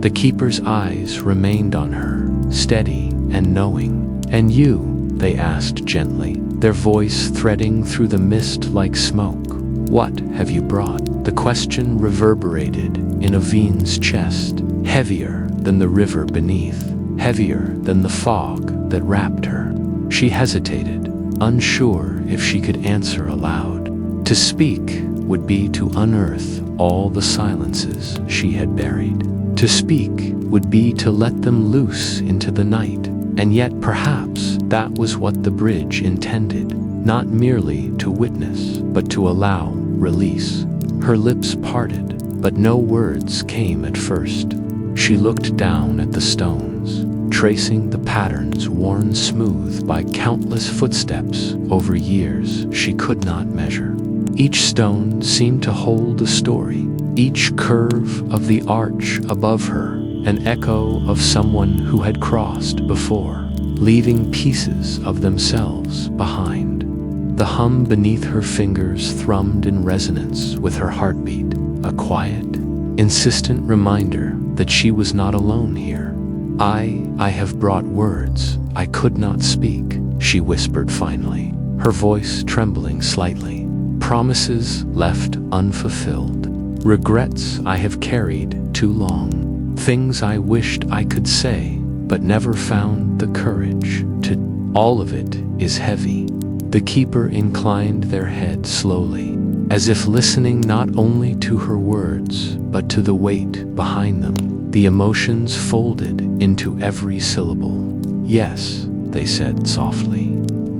A: The keeper's eyes remained on her, steady and knowing. "And you?" they asked gently, their voice threading through the mist like smoke. "What have you brought?" The question reverberated in Aveline's chest, heavier than the river beneath, heavier than the fog that wrapped her. She hesitated, unsure if she could answer aloud. To speak would be to unearth all the silences she had buried. To speak would be to let them loose into the night, and yet perhaps that was what the bridge intended, not merely to witness, but to allow release. Her lips parted, but no words came at first. She looked down at the stones, tracing the patterns worn smooth by countless footsteps over years she could not measure. Each stone seemed to hold a story, each curve of the arch above her an echo of someone who had crossed before, leaving pieces of themselves behind. The hum beneath her fingers thrummed in resonance with her heartbeat, a quiet, insistent reminder that she was not alone here. I have brought words I could not speak, she whispered finally, her voice trembling slightly. Promises left unfulfilled, regrets I have carried too long, things I wished I could say, but never found the courage to. All of it is heavy. The keeper inclined their head slowly, as if listening not only to her words, but to the weight behind them. The emotions folded into every syllable. Yes, they said softly.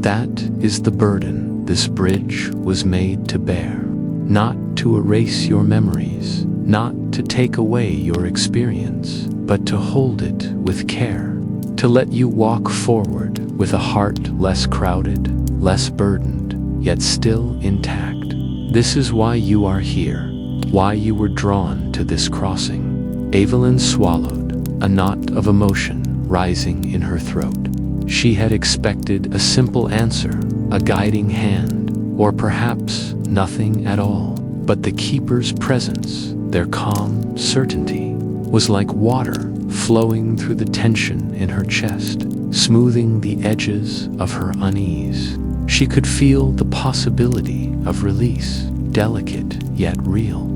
A: That is the burden this bridge was made to bear. Not to erase your memories, not to take away your experience, but to hold it with care. To let you walk forward with a heart less crowded, less burdened, yet still intact. This is why you are here, why you were drawn to this crossing. Aveline swallowed, a knot of emotion rising in her throat. She had expected a simple answer, a guiding hand, or perhaps nothing at all. But the keeper's presence, their calm certainty, was like water flowing through the tension in her chest, smoothing the edges of her unease. She could feel the possibility of release, delicate yet real,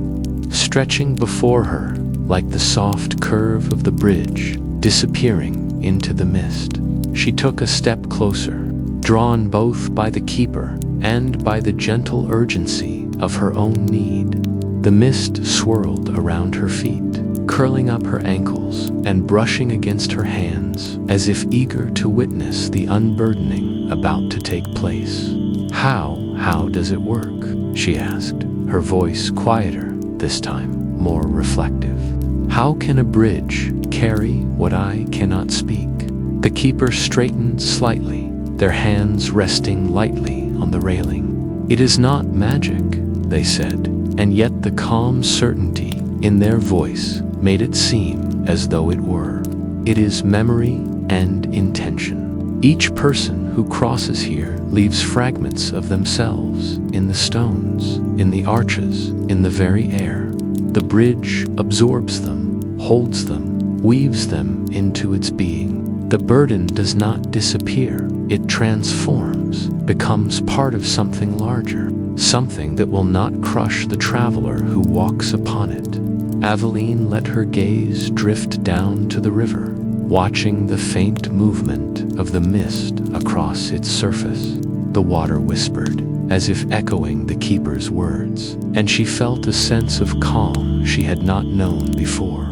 A: stretching before her like the soft curve of the bridge, disappearing into the mist. She took a step closer, drawn both by the keeper and by the gentle urgency of her own need. The mist swirled around her feet, curling up her ankles and brushing against her hands, as if eager to witness the unburdening about to take place. How does it work? She asked, her voice quieter, this time more reflective. How can a bridge carry what I cannot speak? The keeper straightened slightly, their hands resting lightly on the railing. It is not magic, they said, and yet the calm certainty in their voice made it seem as though it were. It is memory and intention. Each person who crosses here leaves fragments of themselves in the stones, in the arches, in the very air. The bridge absorbs them, holds them, weaves them into its being. The burden does not disappear. It transforms, becomes part of something larger, something that will not crush the traveler who walks upon it. Aveline let her gaze drift down to the river, watching the faint movement of the mist across its surface. The water whispered, as if echoing the keeper's words, and she felt a sense of calm she had not known before.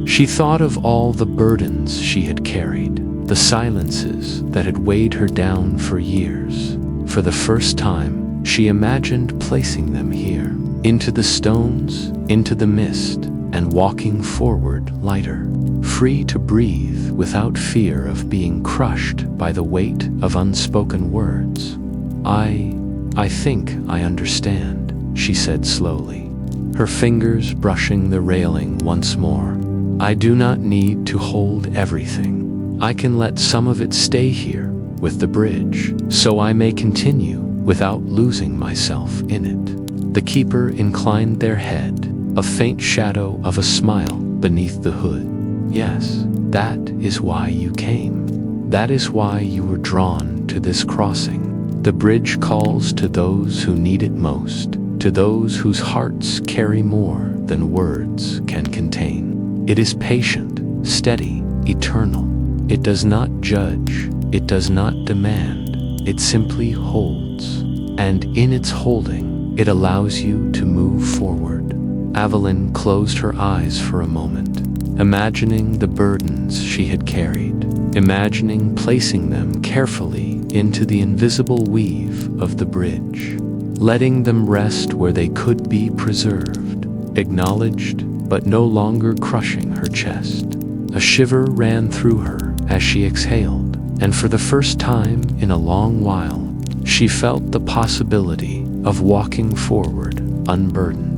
A: She thought of all the burdens she had carried, the silences that had weighed her down for years. For the first time, she imagined placing them here, into the stones, into the mist, and walking forward lighter, free to breathe without fear of being crushed by the weight of unspoken words. I think I understand, she said slowly, her fingers brushing the railing once more. I do not need to hold everything. I can let some of it stay here with the bridge, so I may continue without losing myself in it. The keeper inclined their head, a faint shadow of a smile beneath the hood. Yes, that is why you came. That is why you were drawn to this crossing. The bridge calls to those who need it most, to those whose hearts carry more than words can contain. It is patient, steady, eternal. It does not judge. It does not demand. it simply holds. And in its holding, it allows you to move forward. Aveline closed her eyes for a moment, imagining the burdens she had carried, imagining placing them carefully into the invisible weave of the bridge, letting them rest where they could be preserved, acknowledged, but no longer crushing her chest. A shiver ran through her as she exhaled, and for the first time in a long while, she felt the possibility of walking forward unburdened.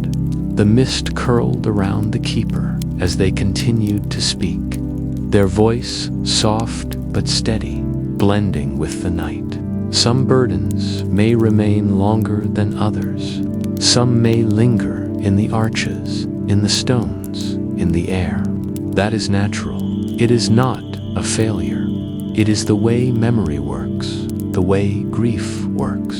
A: The mist curled around the keeper as they continued to speak, their voice soft but steady, blending with the night. Some burdens may remain longer than others. Some may linger in the arches, in the stones, in the air. That is natural. It is not a failure. It is the way memory works, the way grief works.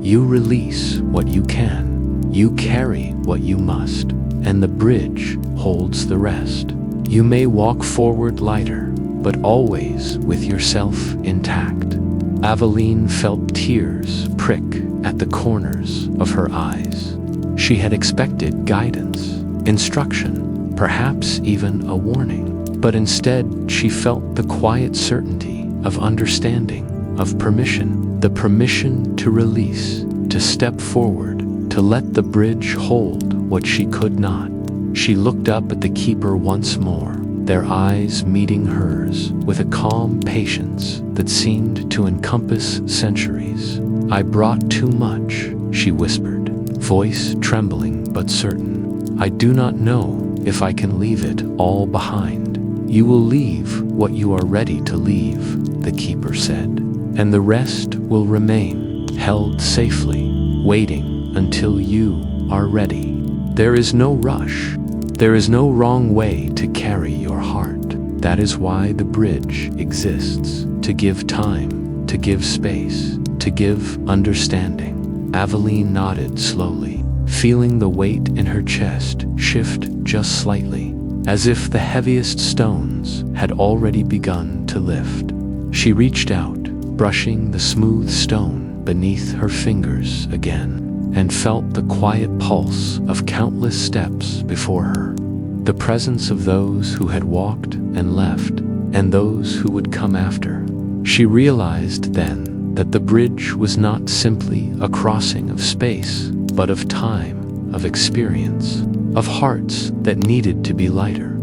A: You release what you can, you carry what you must, and the bridge holds the rest. You may walk forward lighter, but always with yourself intact. Aveline felt tears prick at the corners of her eyes. She had expected guidance, instruction, perhaps even a warning, but instead she felt the quiet certainty of understanding, of permission, the permission to release, to step forward, to let the bridge hold what she could not. She looked up at the keeper once more, their eyes meeting hers with a calm patience that seemed to encompass centuries. "I brought too much," she whispered, voice trembling but certain. "I do not know if I can leave it all behind." "You will leave what you are ready to leave," the keeper said, "and the rest will remain, held safely, waiting until you are ready. There is no rush. There is no wrong way to carry your heart. That is why the bridge exists, to give time, to give space, to give understanding." Aveline nodded slowly, feeling the weight in her chest shift just slightly, as if the heaviest stones had already begun to lift. She reached out, brushing the smooth stone beneath her fingers again, and felt the quiet pulse of countless steps before her, the presence of those who had walked and left, and those who would come after. She realized then that the bridge was not simply a crossing of space, but of time, of experience, of hearts that needed to be lighter.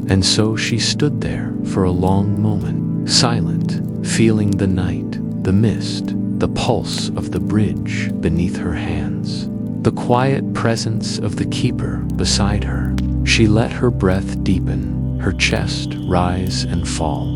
A: And so she stood there for a long moment, silent, feeling the night, the mist, the pulse of the bridge beneath her hands, the quiet presence of the keeper beside her. She let her breath deepen, her chest rise and fall,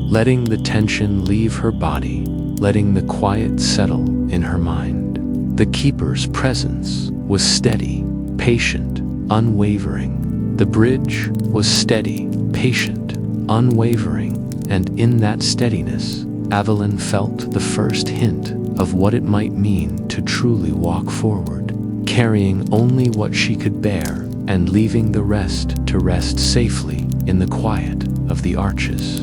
A: letting the tension leave her body, letting the quiet settle in her mind. The keeper's presence was steady, patient, unwavering. The bridge was steady, patient, unwavering, and in that steadiness, Aveline felt the first hint of what it might mean to truly walk forward, carrying only what she could bear and leaving the rest to rest safely in the quiet of the arches.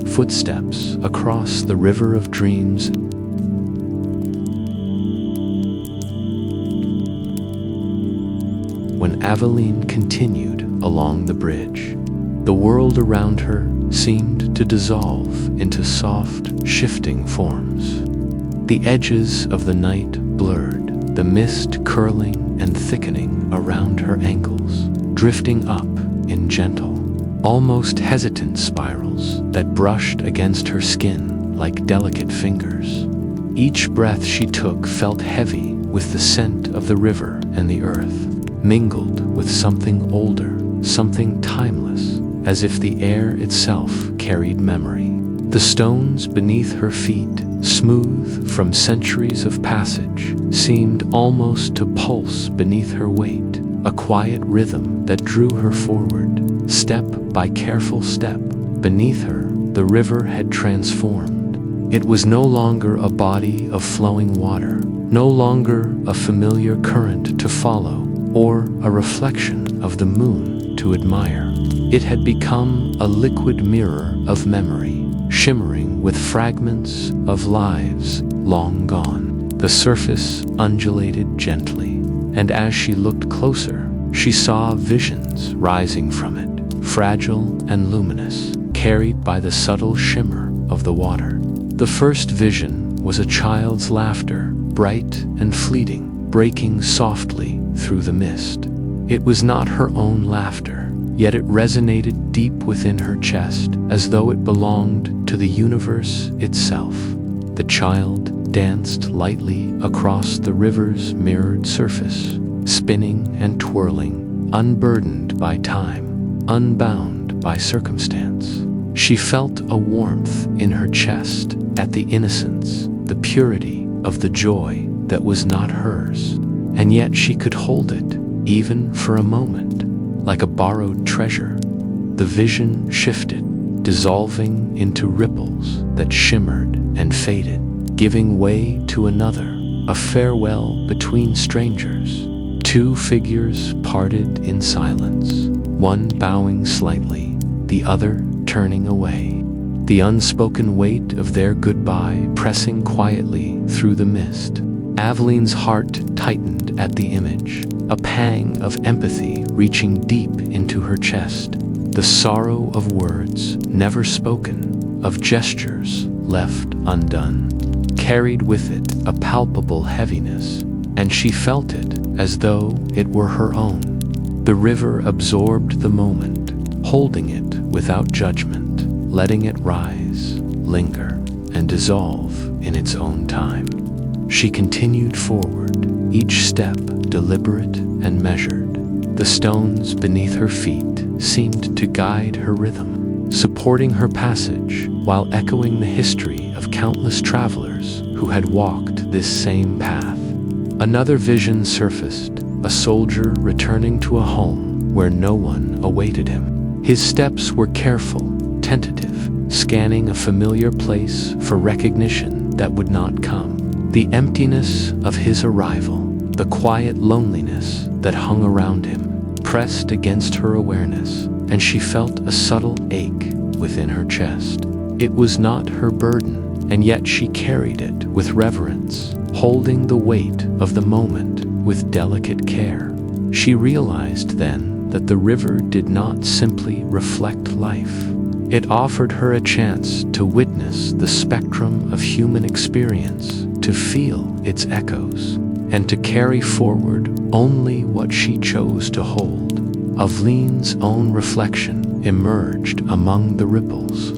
A: Footsteps across the river of dreams. When Aveline continued along the bridge, the world around her seemed to dissolve into soft, shifting forms. The edges of the night blurred, the mist curling and thickening around her ankles, drifting up in gentle, almost hesitant spirals that brushed against her skin like delicate fingers. Each breath she took felt heavy with the scent of the river and the earth, mingled with something older, something timeless, as if the air itself carried memory. The stones beneath her feet, smooth from centuries of passage, seemed almost to pulse beneath her weight, a quiet rhythm that drew her forward, step by careful step, beneath her, the river had transformed. It was no longer a body of flowing water, no longer a familiar current to follow, or a reflection of the moon to admire. It had become a liquid mirror of memory, shimmering with fragments of lives long gone. The surface undulated gently, and as she looked closer, she saw visions rising from it, fragile and luminous, carried by the subtle shimmer of the water. The first vision was a child's laughter, bright and fleeting, breaking softly through the mist. It was not her own laughter, yet it resonated deep within her chest, as though it belonged to the universe itself. The child danced lightly across the river's mirrored surface, spinning and twirling, unburdened by time, unbound by circumstance. She felt a warmth in her chest at the innocence, the purity of the joy that was not hers, and yet she could hold it, even for a moment, like a borrowed treasure. The vision shifted, dissolving into ripples that shimmered and faded, giving way to another, a farewell between strangers. Two figures parted in silence, one bowing slightly, the other turning away, the unspoken weight of their goodbye pressing quietly through the mist. Aveline's heart tightened at the image, a pang of empathy reaching deep into her chest. The sorrow of words never spoken, of gestures left undone, carried with it a palpable heaviness, and she felt it as though it were her own. The river absorbed the moment, holding it without judgment, letting it rise, linger, and dissolve in its own time. She continued forward, each step deliberate and measured. The stones beneath her feet seemed to guide her rhythm, supporting her passage while echoing the history of countless travelers who had walked this same path. Another vision surfaced, a soldier returning to a home where no one awaited him. His steps were careful, tentative, scanning a familiar place for recognition that would not come. The emptiness of his arrival, the quiet loneliness that hung around him, pressed against her awareness, and she felt a subtle ache within her chest. It was not her burden, and yet she carried it with reverence, holding the weight of the moment with delicate care. She realized then that the river did not simply reflect life. It offered her a chance to witness the spectrum of human experience, to feel its echoes, and to carry forward only what she chose to hold. Aveline's own reflection emerged among the ripples,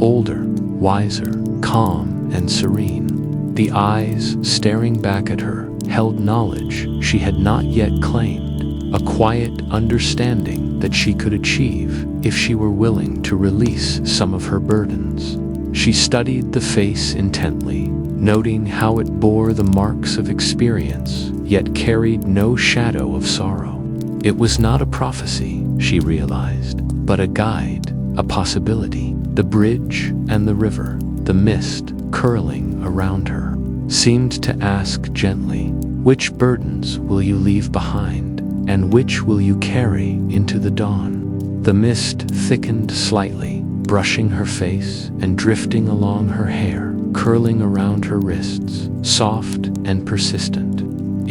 A: older, wiser, calm, and serene. The eyes staring back at her held knowledge she had not yet claimed, a quiet understanding that she could achieve if she were willing to release some of her burdens. She studied the face intently, noting how it bore the marks of experience, yet carried no shadow of sorrow. It was not a prophecy, she realized, but a guide, a possibility. The bridge and the river, the mist curling around her, seemed to ask gently, which burdens will you leave behind, and which will you carry into the dawn? The mist thickened slightly, brushing her face and drifting along her hair, curling around her wrists, soft and persistent.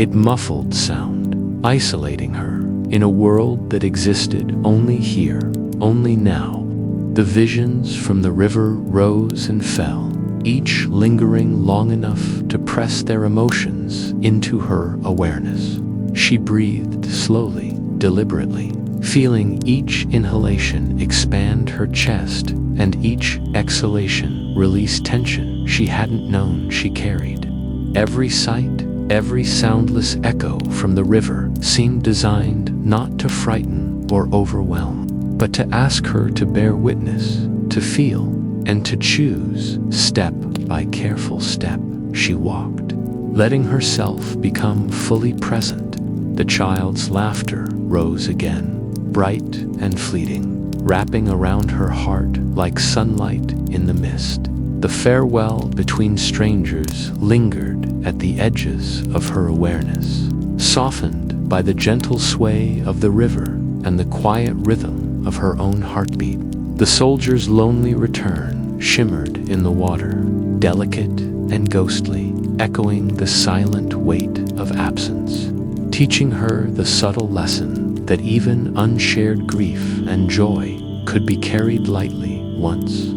A: It muffled sound, isolating her in a world that existed only here, only now. The visions from the river rose and fell, each lingering long enough to press their emotions into her awareness. She breathed slowly, deliberately, feeling each inhalation expand her chest and each exhalation release tension she hadn't known she carried. Every sight, every soundless echo from the river seemed designed not to frighten or overwhelm, but to ask her to bear witness, to feel, and to choose. Step by careful step, she walked, letting herself become fully present. The child's laughter rose again, bright and fleeting, wrapping around her heart like sunlight in the mist. The farewell between strangers lingered at the edges of her awareness, softened by the gentle sway of the river and the quiet rhythm of her own heartbeat. The soldier's lonely return shimmered in the water, delicate and ghostly, echoing the silent weight of absence, teaching her the subtle lesson that even unshared grief and joy could be carried lightly once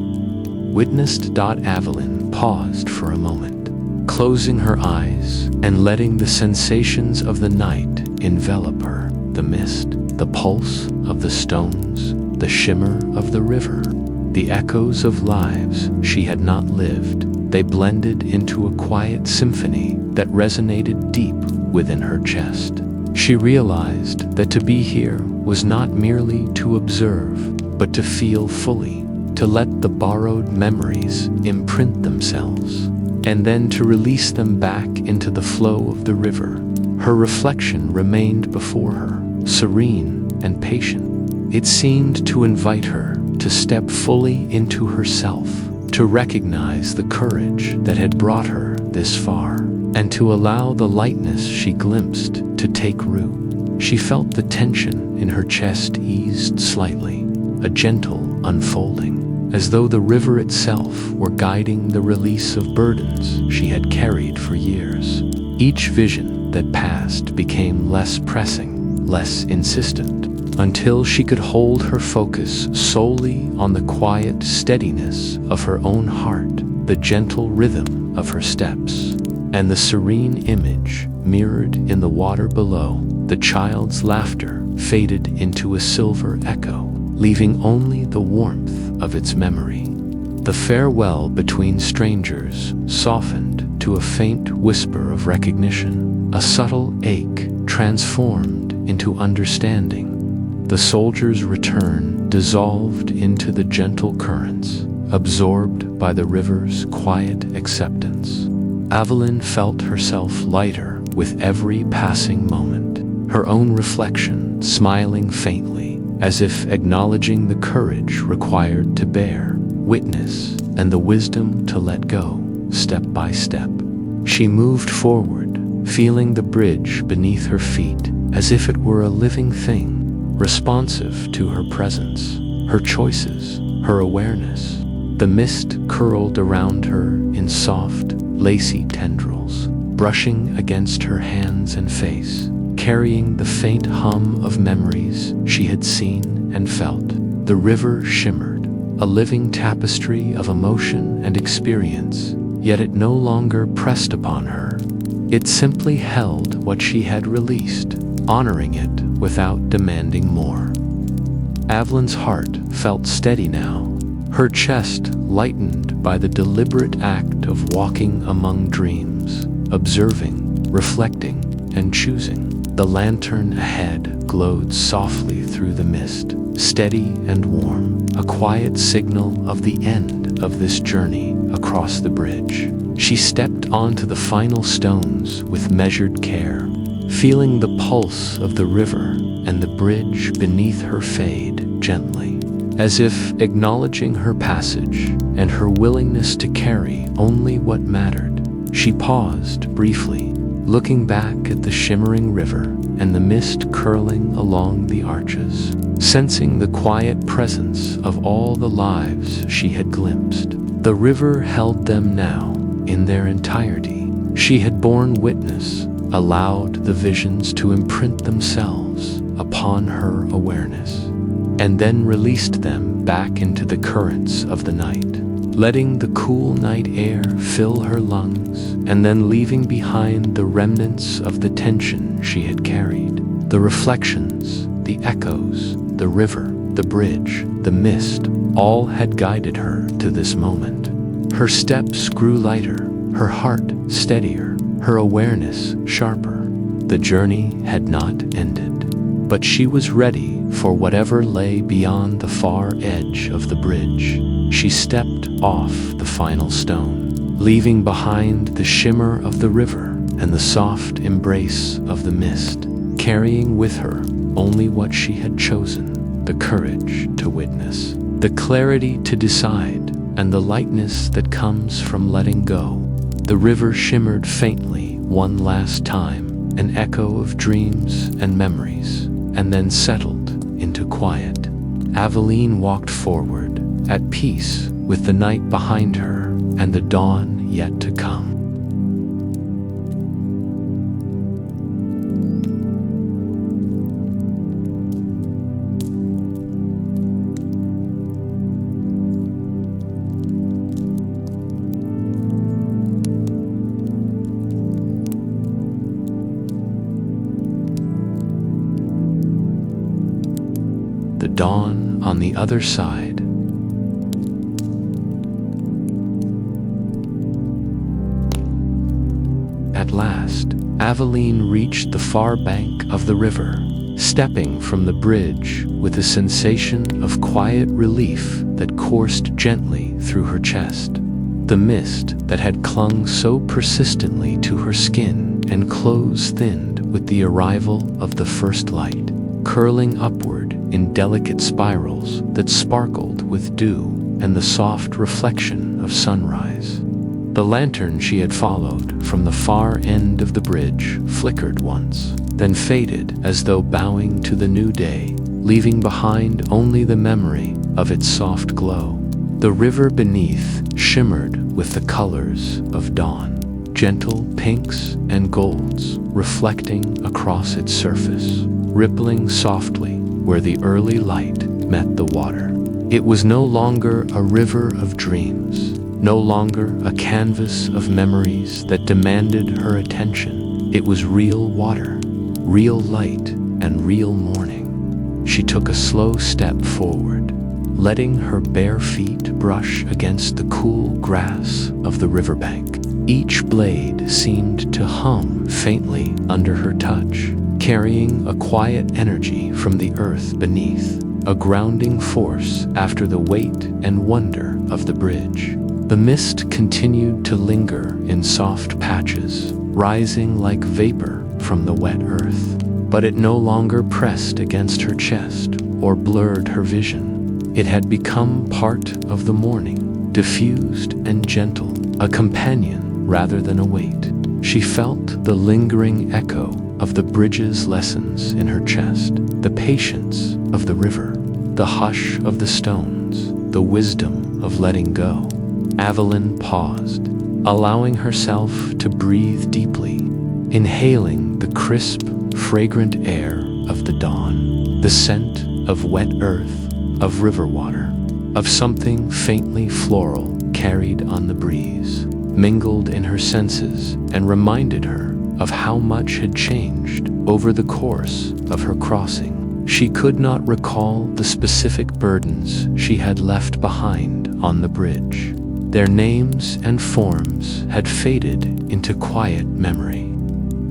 A: witnessed. Aveline paused for a moment, closing her eyes and letting the sensations of the night envelop her. The mist, the pulse of the stones, the shimmer of the river, the echoes of lives she had not lived, they blended into a quiet symphony that resonated deep within her chest. She realized that to be here was not merely to observe, but to feel fully, to let the borrowed memories imprint themselves, and then to release them back into the flow of the river. Her reflection remained before her, serene and patient. It seemed to invite her to step fully into herself, to recognize the courage that had brought her this far, and to allow the lightness she glimpsed to take root. She felt the tension in her chest eased slightly, a gentle unfolding, as though the river itself were guiding the release of burdens she had carried for years. Each vision that passed became less pressing, less insistent, until she could hold her focus solely on the quiet steadiness of her own heart, the gentle rhythm of her steps, and the serene image mirrored in the water below. The child's laughter faded into a silver echo, leaving only the warmth of its memory. The farewell between strangers softened to a faint whisper of recognition, a subtle ache transformed into understanding. The soldier's return dissolved into the gentle currents, absorbed by the river's quiet acceptance. Aveline felt herself lighter with every passing moment, her own reflection smiling faintly, as if acknowledging the courage required to bear witness and the wisdom to let go, step by step. She moved forward, feeling the bridge beneath her feet as if it were a living thing, responsive to her presence, her choices, her awareness. The mist curled around her in soft, lacy tendrils, brushing against her hands and face, carrying the faint hum of memories she had seen and felt. The river shimmered, a living tapestry of emotion and experience, yet it no longer pressed upon her. It simply held what she had released, honoring it without demanding more. Aveline's heart felt steady now, her chest lightened by the deliberate act of walking among dreams, observing, reflecting, and choosing. The lantern ahead glowed softly through the mist, steady and warm, a quiet signal of the end of this journey across the bridge. She stepped onto the final stones with measured care, feeling the pulse of the river and the bridge beneath her fade gently, as if acknowledging her passage and her willingness to carry only what mattered. She paused briefly, looking back at the shimmering river and the mist curling along the arches, sensing the quiet presence of all the lives she had glimpsed. The river held them now in their entirety. She had borne witness, allowed the visions to imprint themselves upon her awareness, and then released them back into the currents of the night, letting the cool night air fill her lungs, and then leaving behind the remnants of the tension she had carried. The reflections, the echoes, the river, the bridge, the mist, all had guided her to this moment. Her steps grew lighter, her heart steadier, her awareness sharper. The journey had not ended, but she was ready for whatever lay beyond the far edge of the bridge. She stepped off the final stone, leaving behind the shimmer of the river and the soft embrace of the mist, carrying with her only what she had chosen. the courage to witness, the clarity to decide, and the lightness that comes from letting go. The river shimmered faintly one last time, an echo of dreams and memories, and then settled into quiet. Aveline walked forward, at peace with the night behind her and the dawn yet to come. The dawn on the other side. At last, Aveline reached the far bank of the river, stepping from the bridge with a sensation of quiet relief that coursed gently through her chest. The mist that had clung so persistently to her skin and clothes thinned with the arrival of the first light, curling upward in delicate spirals that sparkled with dew and the soft reflection of sunrise. The lantern she had followed from the far end of the bridge flickered once, then faded as though bowing to the new day, leaving behind only the memory of its soft glow. The river beneath shimmered with the colors of dawn, gentle pinks and golds reflecting across its surface, rippling softly where the early light met the water. It was no longer a river of dreams, no longer a canvas of memories that demanded her attention. It was real water, real light, and real morning. She took a slow step forward, letting her bare feet brush against the cool grass of the riverbank. Each blade seemed to hum faintly under her touch, carrying a quiet energy from the earth beneath, a grounding force after the weight and wonder of the bridge. The mist continued to linger in soft patches, rising like vapor from the wet earth, but it no longer pressed against her chest or blurred her vision. It had become part of the morning, diffused and gentle, a companion rather than a weight. She felt the lingering echo of the bridge's lessons in her chest, the patience of the river, the hush of the stones, the wisdom of letting go. Aveline paused, allowing herself to breathe deeply, inhaling the crisp, fragrant air of the dawn, the scent of wet earth, of river water, of something faintly floral carried on the breeze, mingled in her senses and reminded her of how much had changed over the course of her crossing. She could not recall the specific burdens she had left behind on the bridge. Their names and forms had faded into quiet memory,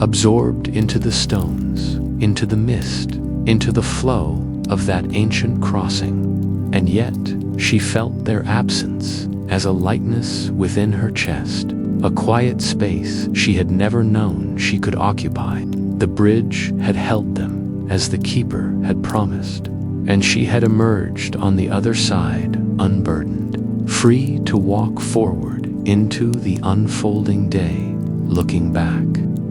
A: absorbed into the stones, into the mist, into the flow of that ancient crossing. And yet, she felt their absence as a lightness within her chest, a quiet space she had never known she could occupy. The bridge had held them as the keeper had promised, and she had emerged on the other side unburdened, free to walk forward into the unfolding day. Looking back,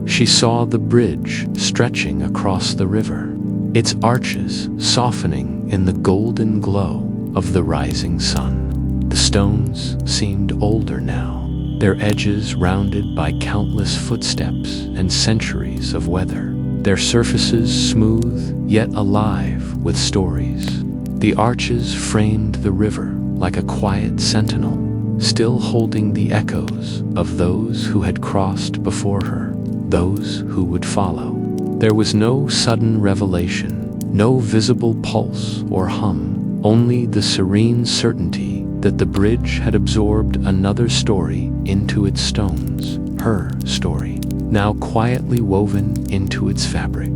A: she saw the bridge stretching across the river, its arches softening in the golden glow of the rising sun. The stones seemed older now, their edges rounded by countless footsteps and centuries of weather, their surfaces smooth yet alive with stories. The arches framed the river like a quiet sentinel, still holding the echoes of those who had crossed before her, those who would follow. There was no sudden revelation, no visible pulse or hum, only the serene certainty that the bridge had absorbed another story into its stones, her story, now quietly woven into its fabric.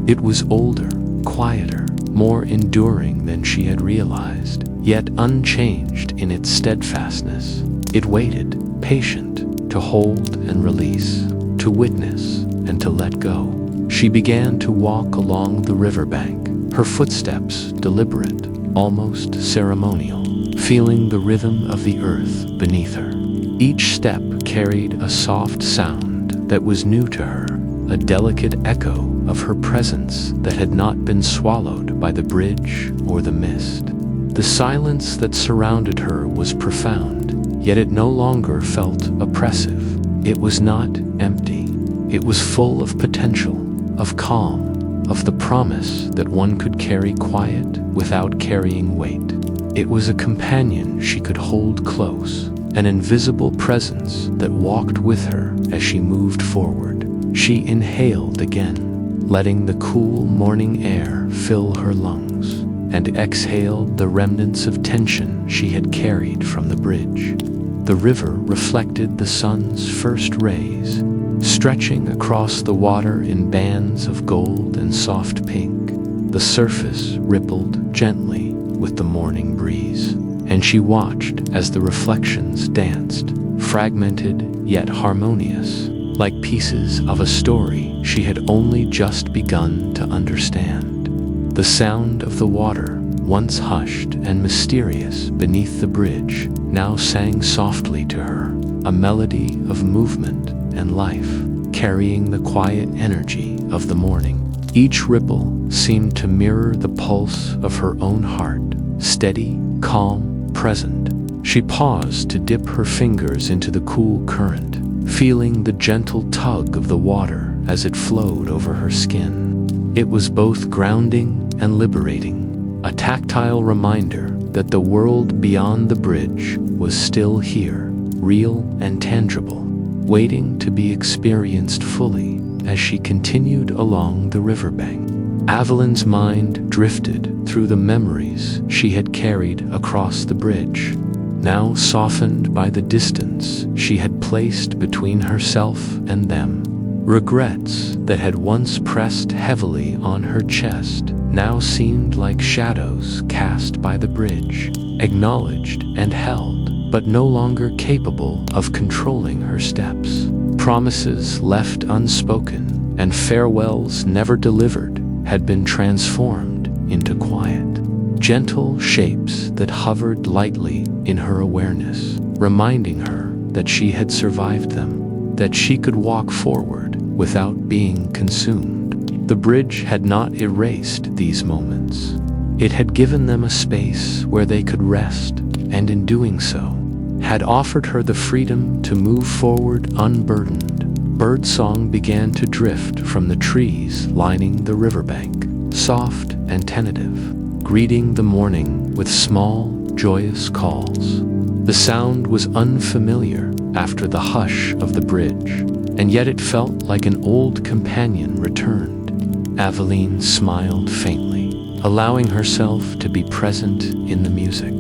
A: It was older, quieter, more enduring than she had realized, yet unchanged in its steadfastness. It waited, patient, to hold and release, to witness and to let go. She began to walk along the riverbank, her footsteps deliberate, almost ceremonial, feeling the rhythm of the earth beneath her. Each step carried a soft sound that was new to her, a delicate echo of her presence that had not been swallowed by the bridge or the mist. The silence that surrounded her was profound, yet it no longer felt oppressive. It was not empty. It was full of potential, of calm, of the promise that one could carry quiet without carrying weight. It was a companion she could hold close, an invisible presence that walked with her as she moved forward. She inhaled again, letting the cool morning air fill her lungs, and exhaled the remnants of tension she had carried from the bridge. The river reflected the sun's first rays, stretching across the water in bands of gold and soft pink. The surface rippled gently with the morning breeze, and she watched as the reflections danced, fragmented yet harmonious, like pieces of a story she had only just begun to understand. The sound of the water, once hushed and mysterious beneath the bridge, now sang softly to her, a melody of movement and life, carrying the quiet energy of the morning. Each ripple seemed to mirror the pulse of her own heart, steady, calm, present. She paused to dip her fingers into the cool current, feeling the gentle tug of the water as it flowed over her skin. It was both grounding and liberating, a tactile reminder that the world beyond the bridge was still here, real and tangible, waiting to be experienced fully as she continued along the riverbank. Aveline's mind drifted through the memories she had carried across the bridge, now softened by the distance she had placed between herself and them. Regrets that had once pressed heavily on her chest now seemed like shadows cast by the bridge, acknowledged and held, but no longer capable of controlling her steps. Promises left unspoken and farewells never delivered had been transformed into quiet, gentle shapes that hovered lightly in her awareness, reminding her that she had survived them, that she could walk forward without being consumed. The bridge had not erased these moments. It had given them a space where they could rest, and in doing so, had offered her the freedom to move forward unburdened. Birdsong began to drift from the trees lining the riverbank, soft and tentative, greeting the morning with small, joyous calls. The sound was unfamiliar after the hush of the bridge, and yet it felt like an old companion returned. Aveline smiled faintly, allowing herself to be present in the music,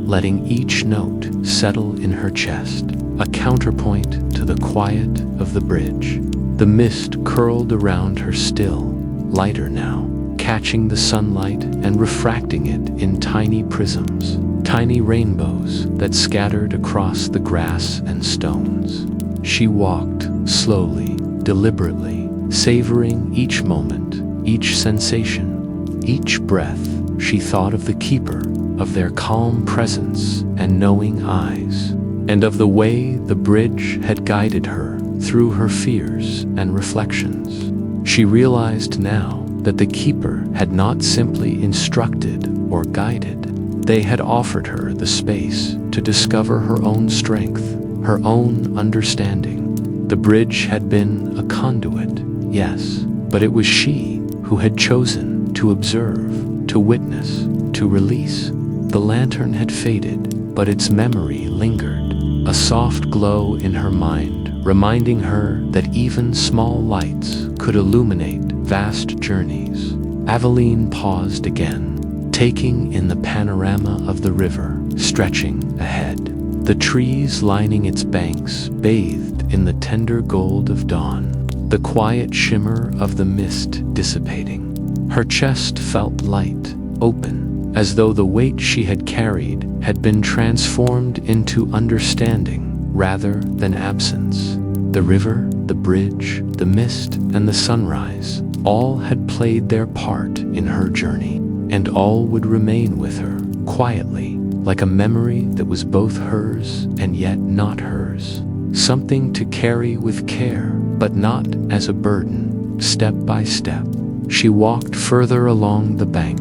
A: letting each note settle in her chest, a counterpoint to the quiet of the bridge. The mist curled around her still, lighter now, catching the sunlight and refracting it in tiny prisms, tiny rainbows that scattered across the grass and stones. She walked slowly, deliberately, savoring each moment, each sensation, each breath. She thought of the keeper, of their calm presence and knowing eyes, and of the way the bridge had guided her through her fears and reflections. She realized now that the keeper had not simply instructed or guided. They had offered her the space to discover her own strength, her own understanding. The bridge had been a conduit, yes, but it was she who had chosen to observe, to witness, to release. The lantern had faded, but its memory lingered, a soft glow in her mind, reminding her that even small lights could illuminate vast journeys. Aveline paused again, taking in the panorama of the river stretching ahead. The trees lining its banks bathed in the tender gold of dawn, the quiet shimmer of the mist dissipating. Her chest felt light, open, as though the weight she had carried had been transformed into understanding rather than absence. The river, the bridge, the mist, and the sunrise all had played their part in her journey. and all would remain with her, quietly, like a memory that was both hers and yet not hers. Something to carry with care, but not as a burden. Step by step, she walked further along the bank,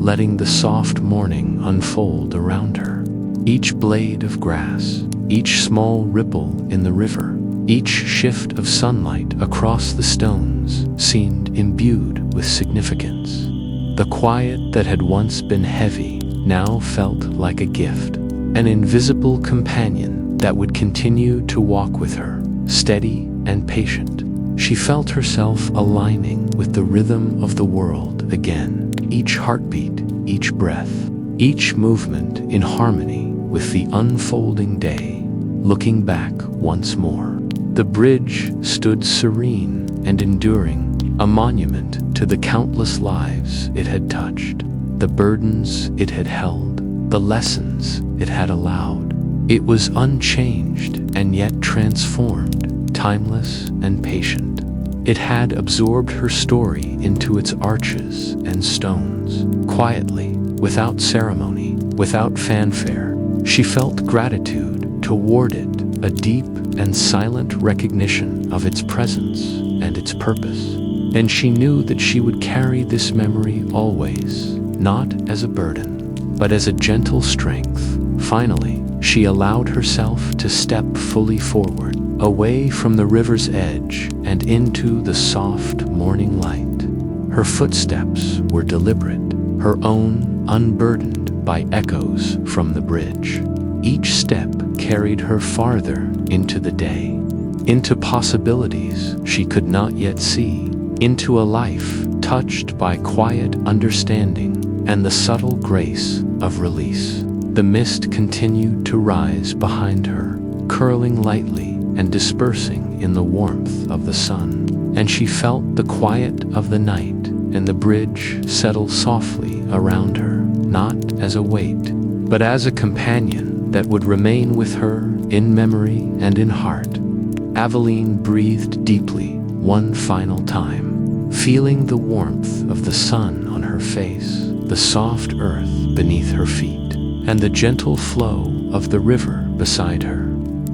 A: letting the soft morning unfold around her. Each blade of grass, each small ripple in the river, each shift of sunlight across the stones seemed imbued with significance. The quiet that had once been heavy now felt like a gift, an invisible companion that would continue to walk with her, steady and patient. She felt herself aligning with the rhythm of the world again, each heartbeat, each breath, each movement in harmony with the unfolding day. Looking back once more, the bridge stood serene and enduring, a monument to the countless lives it had touched, the burdens it had held, the lessons it had allowed. It was unchanged and yet transformed, timeless and patient. It had absorbed her story into its arches and stones. Quietly, without ceremony, without fanfare, she felt gratitude toward it, a deep and silent recognition of its presence and its purpose. And she knew that she would carry this memory always, not as a burden, but as a gentle strength. Finally, she allowed herself to step fully forward, away from the river's edge and into the soft morning light. Her footsteps were deliberate, her own unburdened by echoes from the bridge. Each step carried her farther into the day, into possibilities she could not yet see, into a life touched by quiet understanding and the subtle grace of release. The mist continued to rise behind her, curling lightly and dispersing in the warmth of the sun, and she felt the quiet of the night and the bridge settle softly around her, not as a weight, but as a companion that would remain with her in memory and in heart. Aveline breathed deeply one final time, feeling the warmth of the sun on her face, the soft earth beneath her feet, and the gentle flow of the river beside her.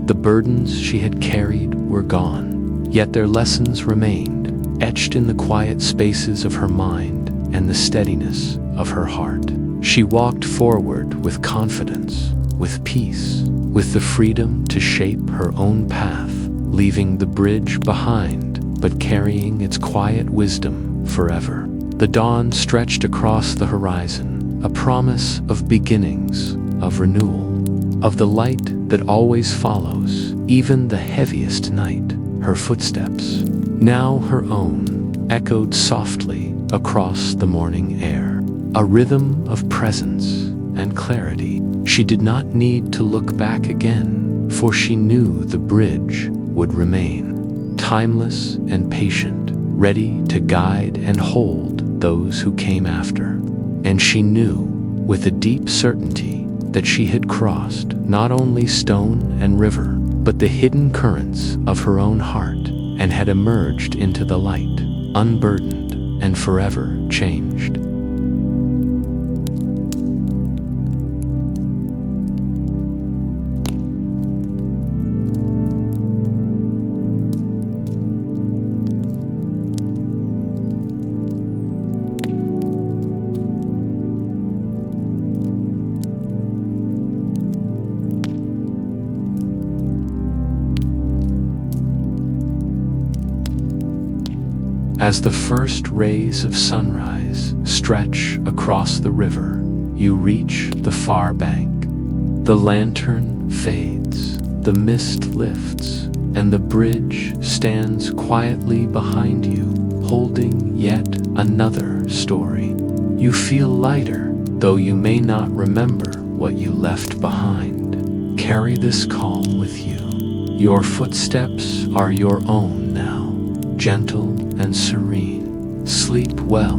A: The burdens she had carried were gone, yet their lessons remained, etched in the quiet spaces of her mind and the steadiness of her heart. She walked forward with confidence, with peace, with the freedom to shape her own path, leaving the bridge behind, but carrying its quiet wisdom forever. The dawn stretched across the horizon, a promise of beginnings, of renewal, of the light that always follows, even the heaviest night. Her footsteps, now her own, echoed softly across the morning air, a rhythm of presence and clarity. She did not need to look back again, for she knew the bridge would remain, timeless and patient, ready to guide and hold those who came after. And she knew, with a deep certainty, that she had crossed not only stone and river, but the hidden currents of her own heart, and had emerged into the light, unburdened and forever changed. As the first rays of sunrise stretch across the river, you reach the far bank. The lantern fades, the mist lifts, and the bridge stands quietly behind you, holding yet another story. You feel lighter, though you may not remember what you left behind. Carry this calm with you. Your footsteps are your own now, gentle and serene. Sleep well,